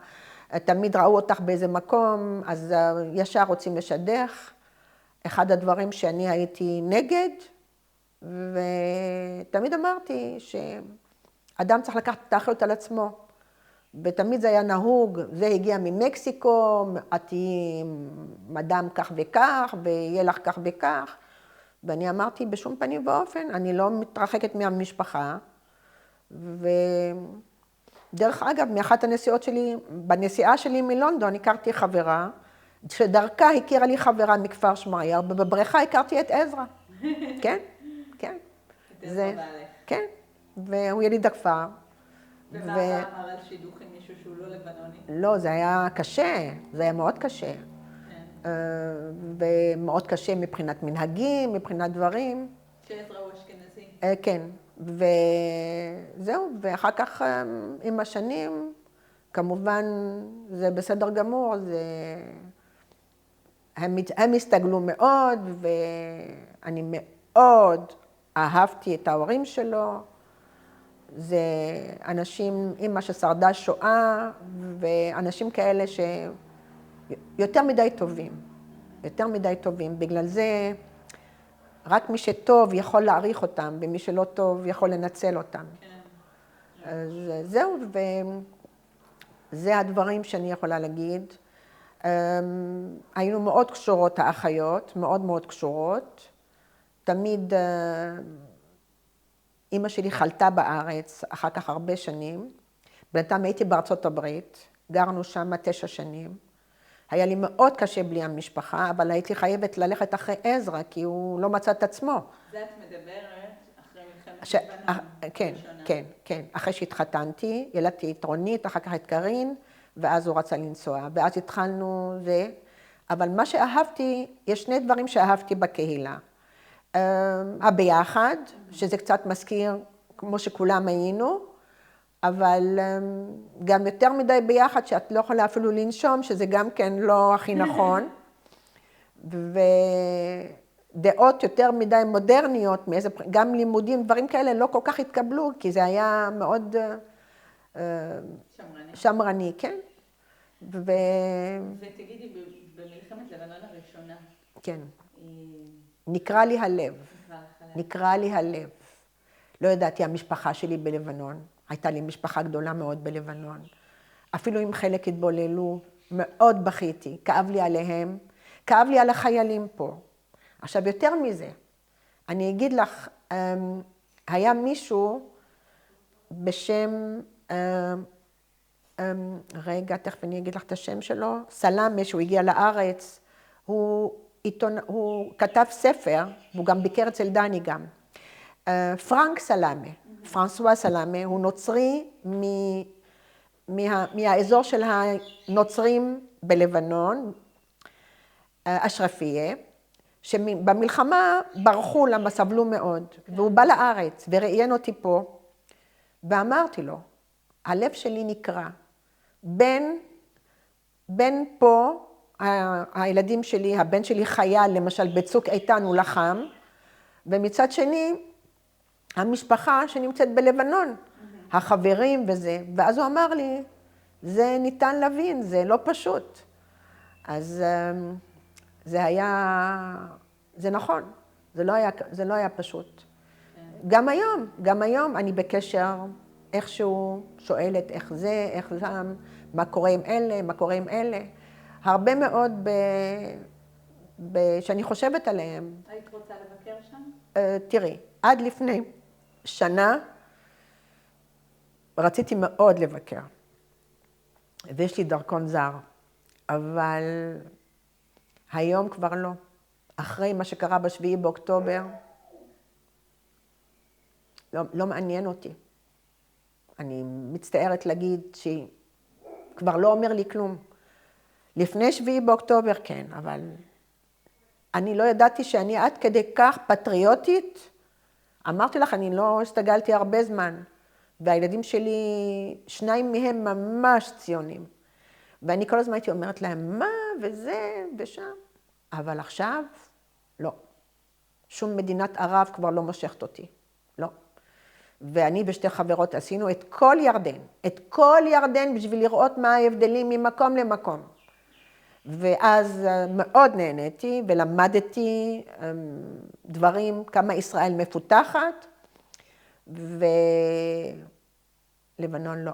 תמיד ראו אותך באיזה מקום, אז ישר רוצים לשדך. אחד הדברים שאני הייתי נגד, ותמיד אמרתי שאדם צריך לקחת את האחריות על עצמו. ותמיד זה היה נהוג, זה הגיע ממקסיקו, את תהיי מדאם כך וכך, ויהיה לך כך וכך. ואני אמרתי, בשום פנים ואופן, אני לא מתרחקת מהמשפחה. ודרך אגב, מאחת הנסיעות שלי, בנסיעה שלי מלונדון, הכרתי חברה, שדרכה הכירה לי חברה מכפר שמריהו, ובבריכה הכרתי את עזרא. כן, כן. את עזרא בעלך. כן, והוא יליד הכפר. ומה אתה אמר על שידוך עם מישהו שהוא לא לבנוני? לא, זה היה קשה, זה היה מאוד קשה. ומאוד קשה מבחינת מנהגים, מבחינת דברים. שעזרא הוא אשכנזי. כן, וזהו, ואחר כך עם השנים, כמובן זה בסדר גמור, הם הסתגלו מאוד, ואני מאוד אהבתי את ההורים שלו. זה אנשים, אמא ששרדה שואה, ואנשים כאלה שיותר מדי טובים, יותר מדי טובים. בגלל זה רק מי שטוב יכול להעריך אותם, ומי שלא טוב יכול לנצל אותם. אז זהו, וזה הדברים שאני יכולה להגיד. היינו מאוד קשורות האחיות, מאוד מאוד קשורות. תמיד אמא שלי חלתה בארץ, אחר כך הרבה שנים. בינתיים הייתי בארצות הברית, גרנו שם 9 שנים. היה לי מאוד קשה בלי המשפחה, אבל הייתי חייבת ללכת אחרי עזרא, כי הוא לא מצא את עצמו. זה את מדברת אחרי מלחמת לבנון. כן, כן, כן. אחרי שהתחתנתי, ילדתי את רונית, אחר כך את קרין, ואז הוא רצה לנסוע. ואז התחלנו זה. אבל מה שאהבתי, יש 2 דברים שאהבתי בקהילה. הביחד, שזה קצת מזכיר, כמו שכולם היינו, אבל גם יותר מדי ביחד, שאת לא יכולה אפילו לנשום, שזה גם כן לא הכי נכון. ודעות יותר מדי מודרניות, גם לימודים, דברים כאלה לא כל כך התקבלו, כי זה היה מאוד שמרני, כן? ותגידי, במלחמת לבנון הראשונה, כן. נקרא לי הלב. נקרא לי הלב. לא ידעתי, המשפחה שלי בלבנון. הייתה לי משפחה גדולה מאוד בלבנון. אפילו אם חלק התבוללו, מאוד בכיתי, כאב לי עליהם, כאב לי על החיילים פה. עכשיו, יותר מזה, אני אגיד לך, היה מישהו בשם, רגע, תכף אני אגיד לך את השם שלו, סלאמה, שהוא הגיע לארץ, הוא כתב ספר, והוא גם ביקר אצל דני גם. פרנק סלאמה, פרנסואה סלאמה, הוא נוצרי מהאזור של הנוצרים בלבנון, אשרפיה, שבמלחמה ברחו למה סבלו מאוד, והוא בא לארץ וראיין אותי פה, ואמרתי לו, הלב שלי נקרע. בין פה, הילדים שלי, הבן שלי חייל, למשל בצוק איתן הוא לחם, ומצד שני, המשפחה שנמצאת בלבנון, החברים וזה. ואז הוא אמר לי, זה ניתן להבין, זה לא פשוט. אז זה נכון, זה לא היה פשוט. גם היום אני בקשר איכשהו שואלת איך זה, איך שם, מה קורה עם אלה, מה קורה עם אלה. הרבה מאוד שאני חושבת עליהם. היית רוצה לבקר שם? תראי, עד לפני שנה רציתי מאוד לבקר, ויש לי דרכון זר, אבל היום כבר לא. אחרי מה שקרה ב7 באוקטובר, לא מעניין אותי. אני מצטערת להגיד שכבר לא אומר לי כלום. לפני 7 באוקטובר כן, אבל אני לא ידעתי שאני עד כדי כך פטריוטית. אמרתי לך, אני לא הסתגלתי הרבה זמן, והילדים שלי, 2 מהם ממש ציונים. ואני כל הזמן הייתי אומרת להם, מה וזה ושם. אבל עכשיו, לא. שום מדינת ערב כבר לא מושכת אותי. לא. ואני ושתי חברות עשינו את כל ירדן בשביל לראות מה ההבדלים ממקום למקום. ואז מאוד נהניתי ולמדתי דברים, כמה ישראל מפותחת, ולבנון לא.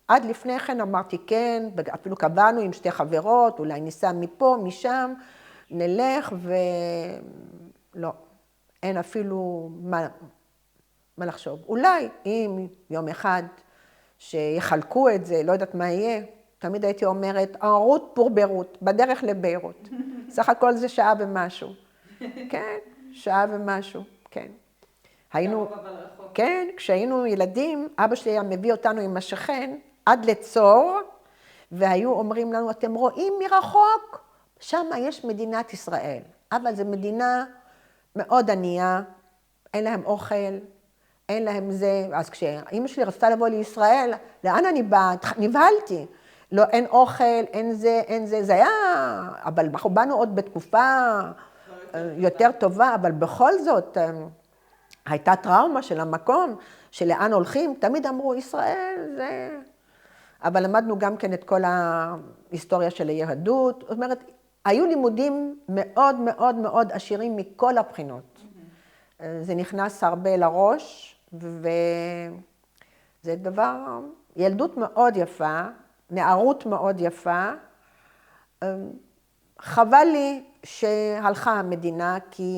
עד לפני כן אמרתי כן, אפילו קבענו עם 2 חברות, אולי ניסע מפה, משם, נלך ולא, אין אפילו מה לחשוב. אולי אם יום אחד שיחלקו את זה, לא יודעת מה יהיה, תמיד הייתי אומרת, en route pour Beyrouth, בדרך לביירות. סך הכל זה שעה ומשהו. כן, שעה ומשהו, כן. היינו, כן, כשהיינו ילדים, אבא שלי היה מביא אותנו עם השכן עד לצור, והיו אומרים לנו, אתם רואים מרחוק? שם יש מדינת ישראל, אבל זו מדינה מאוד ענייה, אין להם אוכל, אין להם זה. אז כשאמא שלי רצתה לבוא לישראל, לאן אני באה? נבהלתי. לא, אין אוכל, אין זה, זה היה, אבל אנחנו באנו עוד בתקופה יותר טובה, אבל בכל זאת הייתה טראומה של המקום, שלאן הולכים, תמיד אמרו ישראל, זה... אבל למדנו גם כן את כל ההיסטוריה של היהדות, זאת אומרת, היו לימודים מאוד מאוד מאוד עשירים מכל הבחינות. זה נכנס הרבה לראש, וזה דבר, ילדות מאוד יפה, נערות מאוד יפה. חבל לי שהלכה המדינה, כי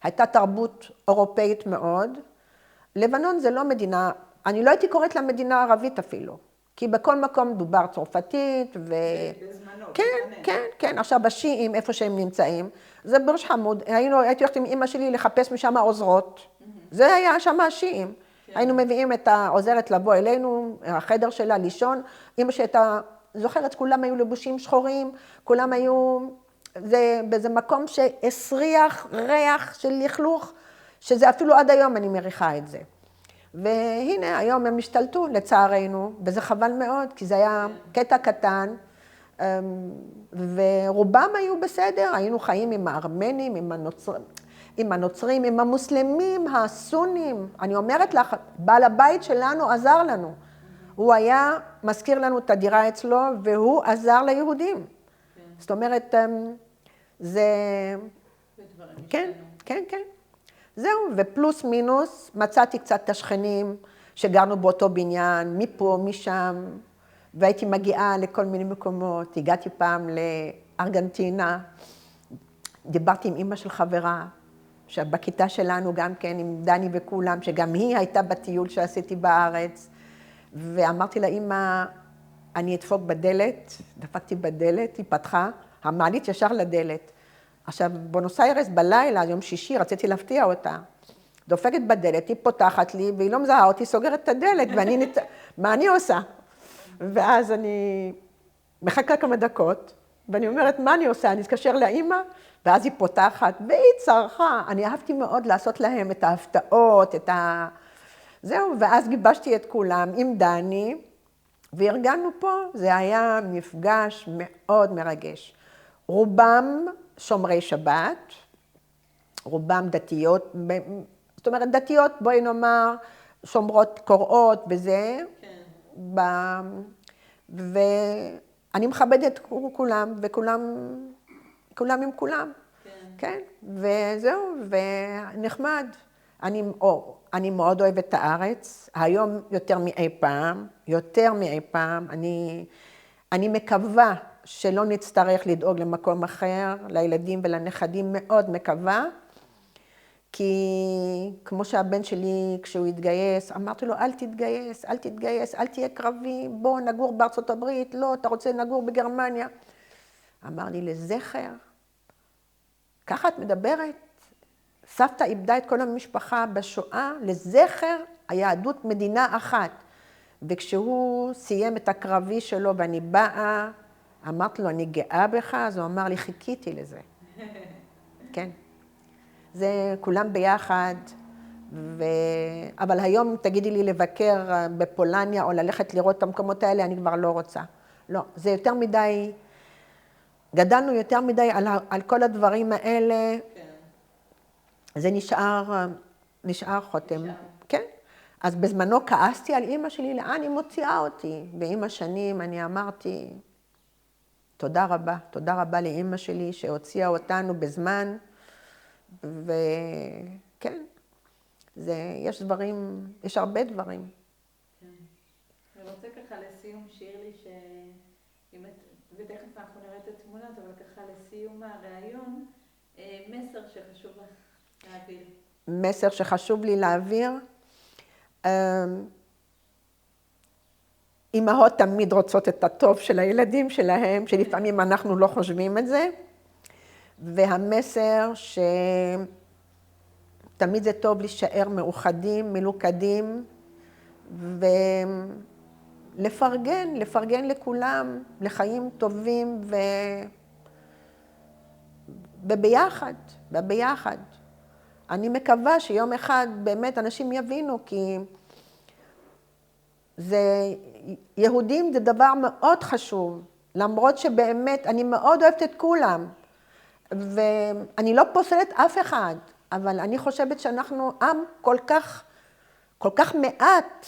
הייתה תרבות אירופאית מאוד. לבנון זה לא מדינה, אני לא הייתי קוראת לה מדינה ערבית אפילו, כי בכל מקום דובר צרפתית בזמנו. כן. עכשיו השיעים, איפה שהם נמצאים, זה ברש חמוד. הייתי הולכת עם אמא שלי לחפש משם עוזרות. זה היה שם השיעים. היינו מביאים את העוזרת לבוא אלינו, החדר שלה לישון. אמא שהייתה, זוכרת, כולם היו לבושים שחורים, כולם היו, זה באיזה מקום שהסריח ריח של לכלוך, שזה אפילו עד היום אני מריחה את זה. והנה, היום הם השתלטו לצערנו, וזה חבל מאוד, כי זה היה קטע קטן, ורובם היו בסדר, היינו חיים עם הארמנים, עם הנוצרים, עם המוסלמים, הסונים. אני אומרת לך, בעל הבית שלנו עזר לנו. הוא היה מזכיר לנו את הדירה אצלו, והוא עזר ליהודים. זאת אומרת, זה... כן. זהו, ופלוס מינוס, מצאתי קצת את השכנים שגרנו באותו בניין, מפה, משם, והייתי מגיעה לכל מיני מקומות. הגעתי פעם לארגנטינה, דיברתי עם אמא של חברה, שבכיתה שלנו גם כן, עם דני וכולם, שגם היא הייתה בטיול שעשיתי בארץ, ואמרתי לה, אמא, אני אדפוק בדלת, דפקתי בדלת, היא פתחה, המעלית ישר לדלת. עכשיו, בונוס איירס בלילה, יום שישי, רציתי להפתיע אותה. דופקת בדלת, היא פותחת לי, והיא לא מזהה אותי, סוגרת את הדלת, מה אני עושה? ואז אני מחכה כמה דקות, ואני אומרת, מה אני עושה? אני אתקשר לאמא, ואז היא פותחת, והיא צרחה. אני אהבתי מאוד לעשות להם את ההפתעות, זהו, ואז גיבשתי את כולם עם דני, וארגנו פה, זה היה מפגש מאוד מרגש. רובם שומרי שבת, רובם דתיות, זאת אומרת דתיות, בואי נאמר, שומרות קוראות וזה, ואני מכבדת כולם, כולם עם כולם, כן, וזהו, ונחמד. אני מאוד אוהבת את הארץ, היום יותר מאי פעם, אני מקווה שלא נצטרך לדאוג למקום אחר, לילדים ולנכדים, מאוד מקווה, כי כמו שהבן שלי, כשהוא התגייס, אמרתי לו, אל תתגייס, אל תהיה קרבי, בוא נגור בארצות הברית, לא, אתה רוצה נגור בגרמניה. אמר לי, לזכר, ככה את מדברת? סבתא איבדה את כל המשפחה בשואה, לזכר היהדות מדינה אחת. וכשהוא סיים את הקרבי שלו ואני באה, אמרתי לו, אני גאה בך, אז הוא אמר לי, חיכיתי לזה. כן. זה כולם ביחד, אבל היום תגידי לי לבקר בפולניה או ללכת לראות את המקומות האלה, אני כבר לא רוצה. לא, זה יותר מדי, גדלנו יותר מדי על כל הדברים האלה, זה נשאר חותם. כן. אז בזמנו כעסתי על אמא שלי, לאן היא מוציאה אותי? ועם השנים אני אמרתי, תודה רבה לאמא שלי שהוציאה אותנו בזמן, וכן, יש הרבה דברים. אני רוצה ככה לסיום, שירלי, ותכף אנחנו נראה את התמונות, אבל ככה לסיום הראיון, מסר שחשוב לך להעביר. מסר שחשוב לי להעביר, אמהות תמיד רוצות את הטוב של הילדים שלהם, שלפעמים אנחנו לא חושבים את זה, והמסר שתמיד זה טוב להישאר מאוחדים, מלוכדים, ולפרגן לכולם, לחיים טובים וביחד. אני מקווה שיום אחד באמת אנשים יבינו, כי יהודים זה דבר מאוד חשוב, למרות שבאמת אני מאוד אוהבת את כולם, ואני לא פוסלת אף אחד, אבל אני חושבת שאנחנו עם כל כך מעט,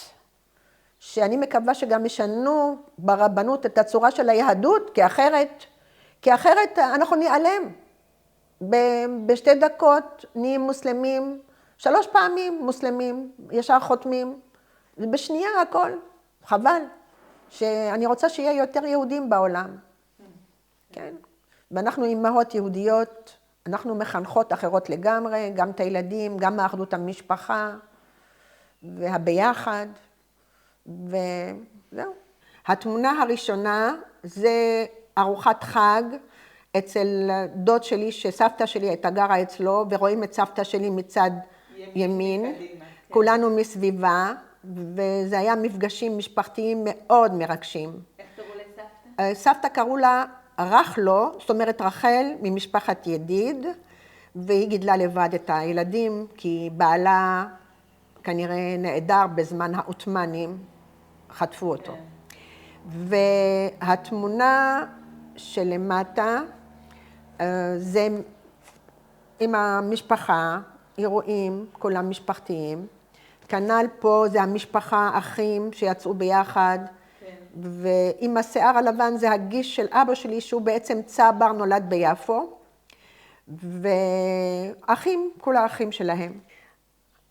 שאני מקווה שגם ישנו ברבנות את הצורה של היהדות, כי אחרת אנחנו ניעלם. בשתי דקות נהיים מוסלמים, 3 פעמים מוסלמים, ישר חותמים, בשנייה הכל, חבל, שאני רוצה שיהיה יותר יהודים בעולם. כן? ואנחנו אמהות יהודיות, אנחנו מחנכות אחרות לגמרי, גם את הילדים, גם האחדות המשפחה, והביחד, וזהו. התמונה הראשונה זה ארוחת חג אצל דוד שלי, שסבתא שלי הייתה גרה אצלו, ורואים את סבתא שלי מצד ימין, כולנו מסביבה, וזה היה מפגשים משפחתיים מאוד מרגשים. איך קראו לסבתא? סבתא קראו לה רחלו, זאת אומרת רחל ממשפחת ידיד, והיא גידלה לבד את הילדים, כי בעלה כנראה נעדר בזמן העות'מאנים, חטפו אותו. והתמונה שלמטה, זה עם המשפחה, אירועים, כולם משפחתיים. כנ"ל פה זה המשפחה, אחים שיצאו ביחד, ועם השיער הלבן זה הגיש של אבא שלי, שהוא בעצם צבר, נולד ביפו, ואחים, כל האחים שלהם.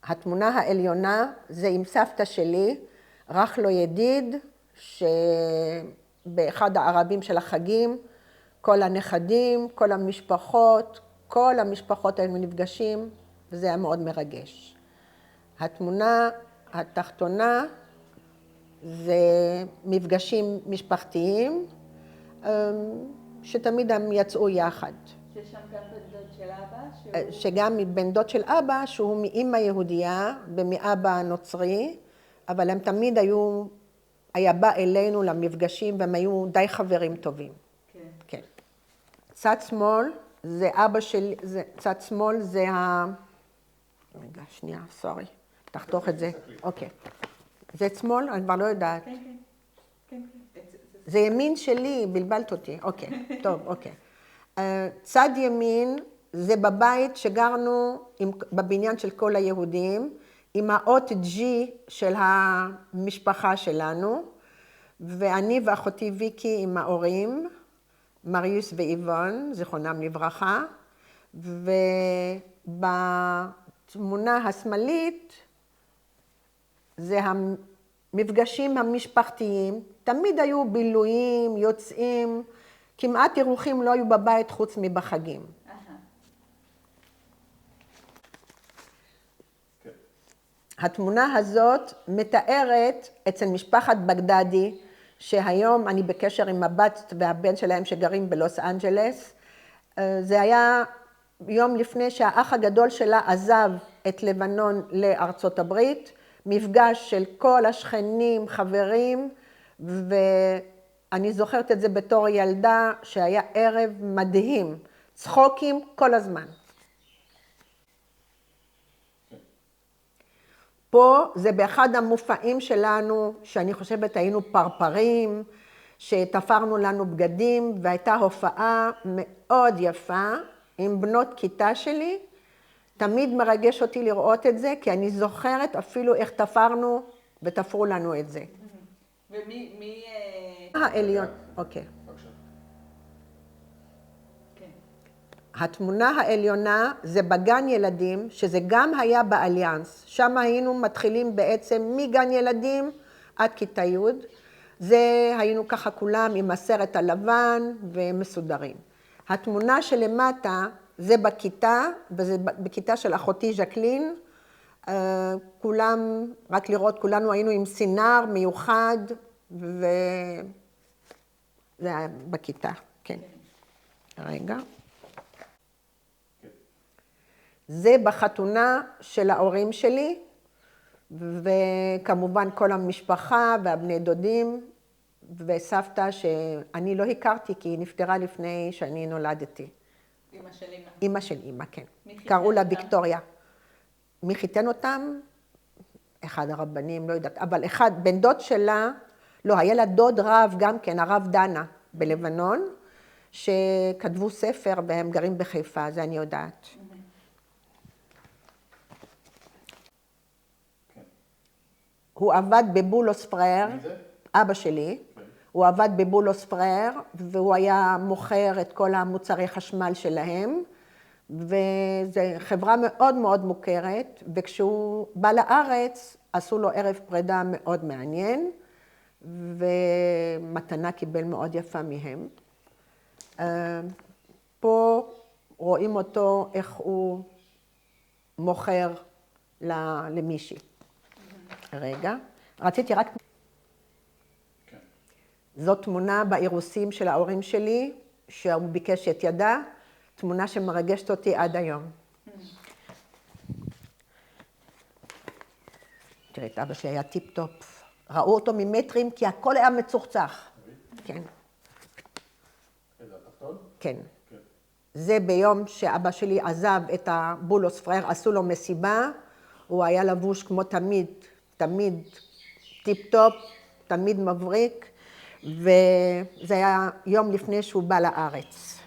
התמונה העליונה זה עם סבתא שלי, רחלו ידיד, שבאחד הערבים של החגים, כל הנכדים, כל המשפחות האלה נפגשים, וזה היה מאוד מרגש. התמונה התחתונה זה מפגשים משפחתיים, שתמיד הם יצאו יחד. ששם גם בן דוד של אבא? שגם בן דוד של אבא, שהוא מאמא יהודייה ומאבא נוצרי, אבל הם תמיד היה בא אלינו למפגשים, והם היו די חברים טובים. כן. כן. צד שמאל זה אבא שלי, צד שמאל זה רגע, שנייה, סורי. תחתוך את זה. אוקיי. זה שמאל? אני כבר לא יודעת. כן, כן. זה ימין שלי, בלבלת אותי. אוקיי, טוב, אוקיי. צד ימין זה בבית שגרנו בבניין של כל היהודים, עם האות G של המשפחה שלנו, ואני ואחותי ויקי עם ההורים, מריוס ואיבון, זיכרונם לברכה, ובתמונה השמאלית זה המפגשים המשפחתיים, תמיד היו בילויים, יוצאים, כמעט אירוחים לא היו בבית חוץ מבחגים. התמונה הזאת מתארת אצל משפחת בגדדי, שהיום אני בקשר עם הבת והבן שלהם שגרים בלוס אנג'לס. זה היה יום לפני שהאח הגדול שלה עזב את לבנון לארצות הברית, מפגש של כל השכנים, חברים, ואני זוכרת את זה בתור ילדה שהיה ערב מדהים, צחוקים כל הזמן. פה זה באחד המופעים שלנו, שאני חושבת היינו פרפרים, שתפרנו לנו בגדים, והייתה הופעה מאוד יפה עם בנות כיתה שלי. תמיד מרגש אותי לראות את זה, כי אני זוכרת אפילו איך תפרנו ותפרו לנו את זה. ומי... העליון, אוקיי. בבקשה. כן. התמונה העליונה זה בגן ילדים, שזה גם היה באליאנס. שם היינו מתחילים בעצם מגן ילדים עד כיתה י'. זה היינו ככה כולם עם הסרט הלבן ומסודרים. התמונה שלמטה זה בכיתה, וזה בכיתה של אחותי ז'קלין. כולם, רק לראות, כולנו היינו עם סינר מיוחד, וזה היה בכיתה, כן. רגע. זה בחתונה של ההורים שלי, וכמובן כל המשפחה והבני דודים, וסבתא שאני לא הכרתי כי היא נפטרה לפני שאני נולדתי. אמא של אמא. אמא של אמא, כן. מי חיתן קראו לה אותם? ויקטוריה. מי חיתן אותם? אחד הרבנים, לא יודעת. אבל אחד, בן דוד שלה, לא, היה לה דוד רב גם כן, הרב דנה בלבנון, שכתבו ספר והם גרים בחיפה, זה אני יודעת. הוא עבד בבולוס פרר, מי זה? אבא שלי. הוא עבד בבולוס פרר, והוא היה מוכר את כל המוצרי חשמל שלהם, וזו חברה מאוד מאוד מוכרת, וכשהוא בא לארץ, עשו לו ערב פרידה מאוד מעניין, ומתנה קיבל מאוד יפה מהם. פה רואים אותו איך הוא מוכר למישהי. רגע, רציתי רק... כן. זאת תמונה באירוסים של ההורים שלי, שהוא ביקש את ידה, תמונה שמרגשת אותי עד היום. תראי, את אבא שלי היה טיפ-טופ. ראו אותו ממטרים כי הכל היה מצוחצח. כן. איזה התחתון? כן. כן. זה ביום שאבא שלי עזב את הבולוס פרר, עשו לו מסיבה, הוא היה לבוש כמו תמיד, תמיד טיפ-טופ, תמיד מבריק, וזה היה יום לפני שהוא בא לארץ.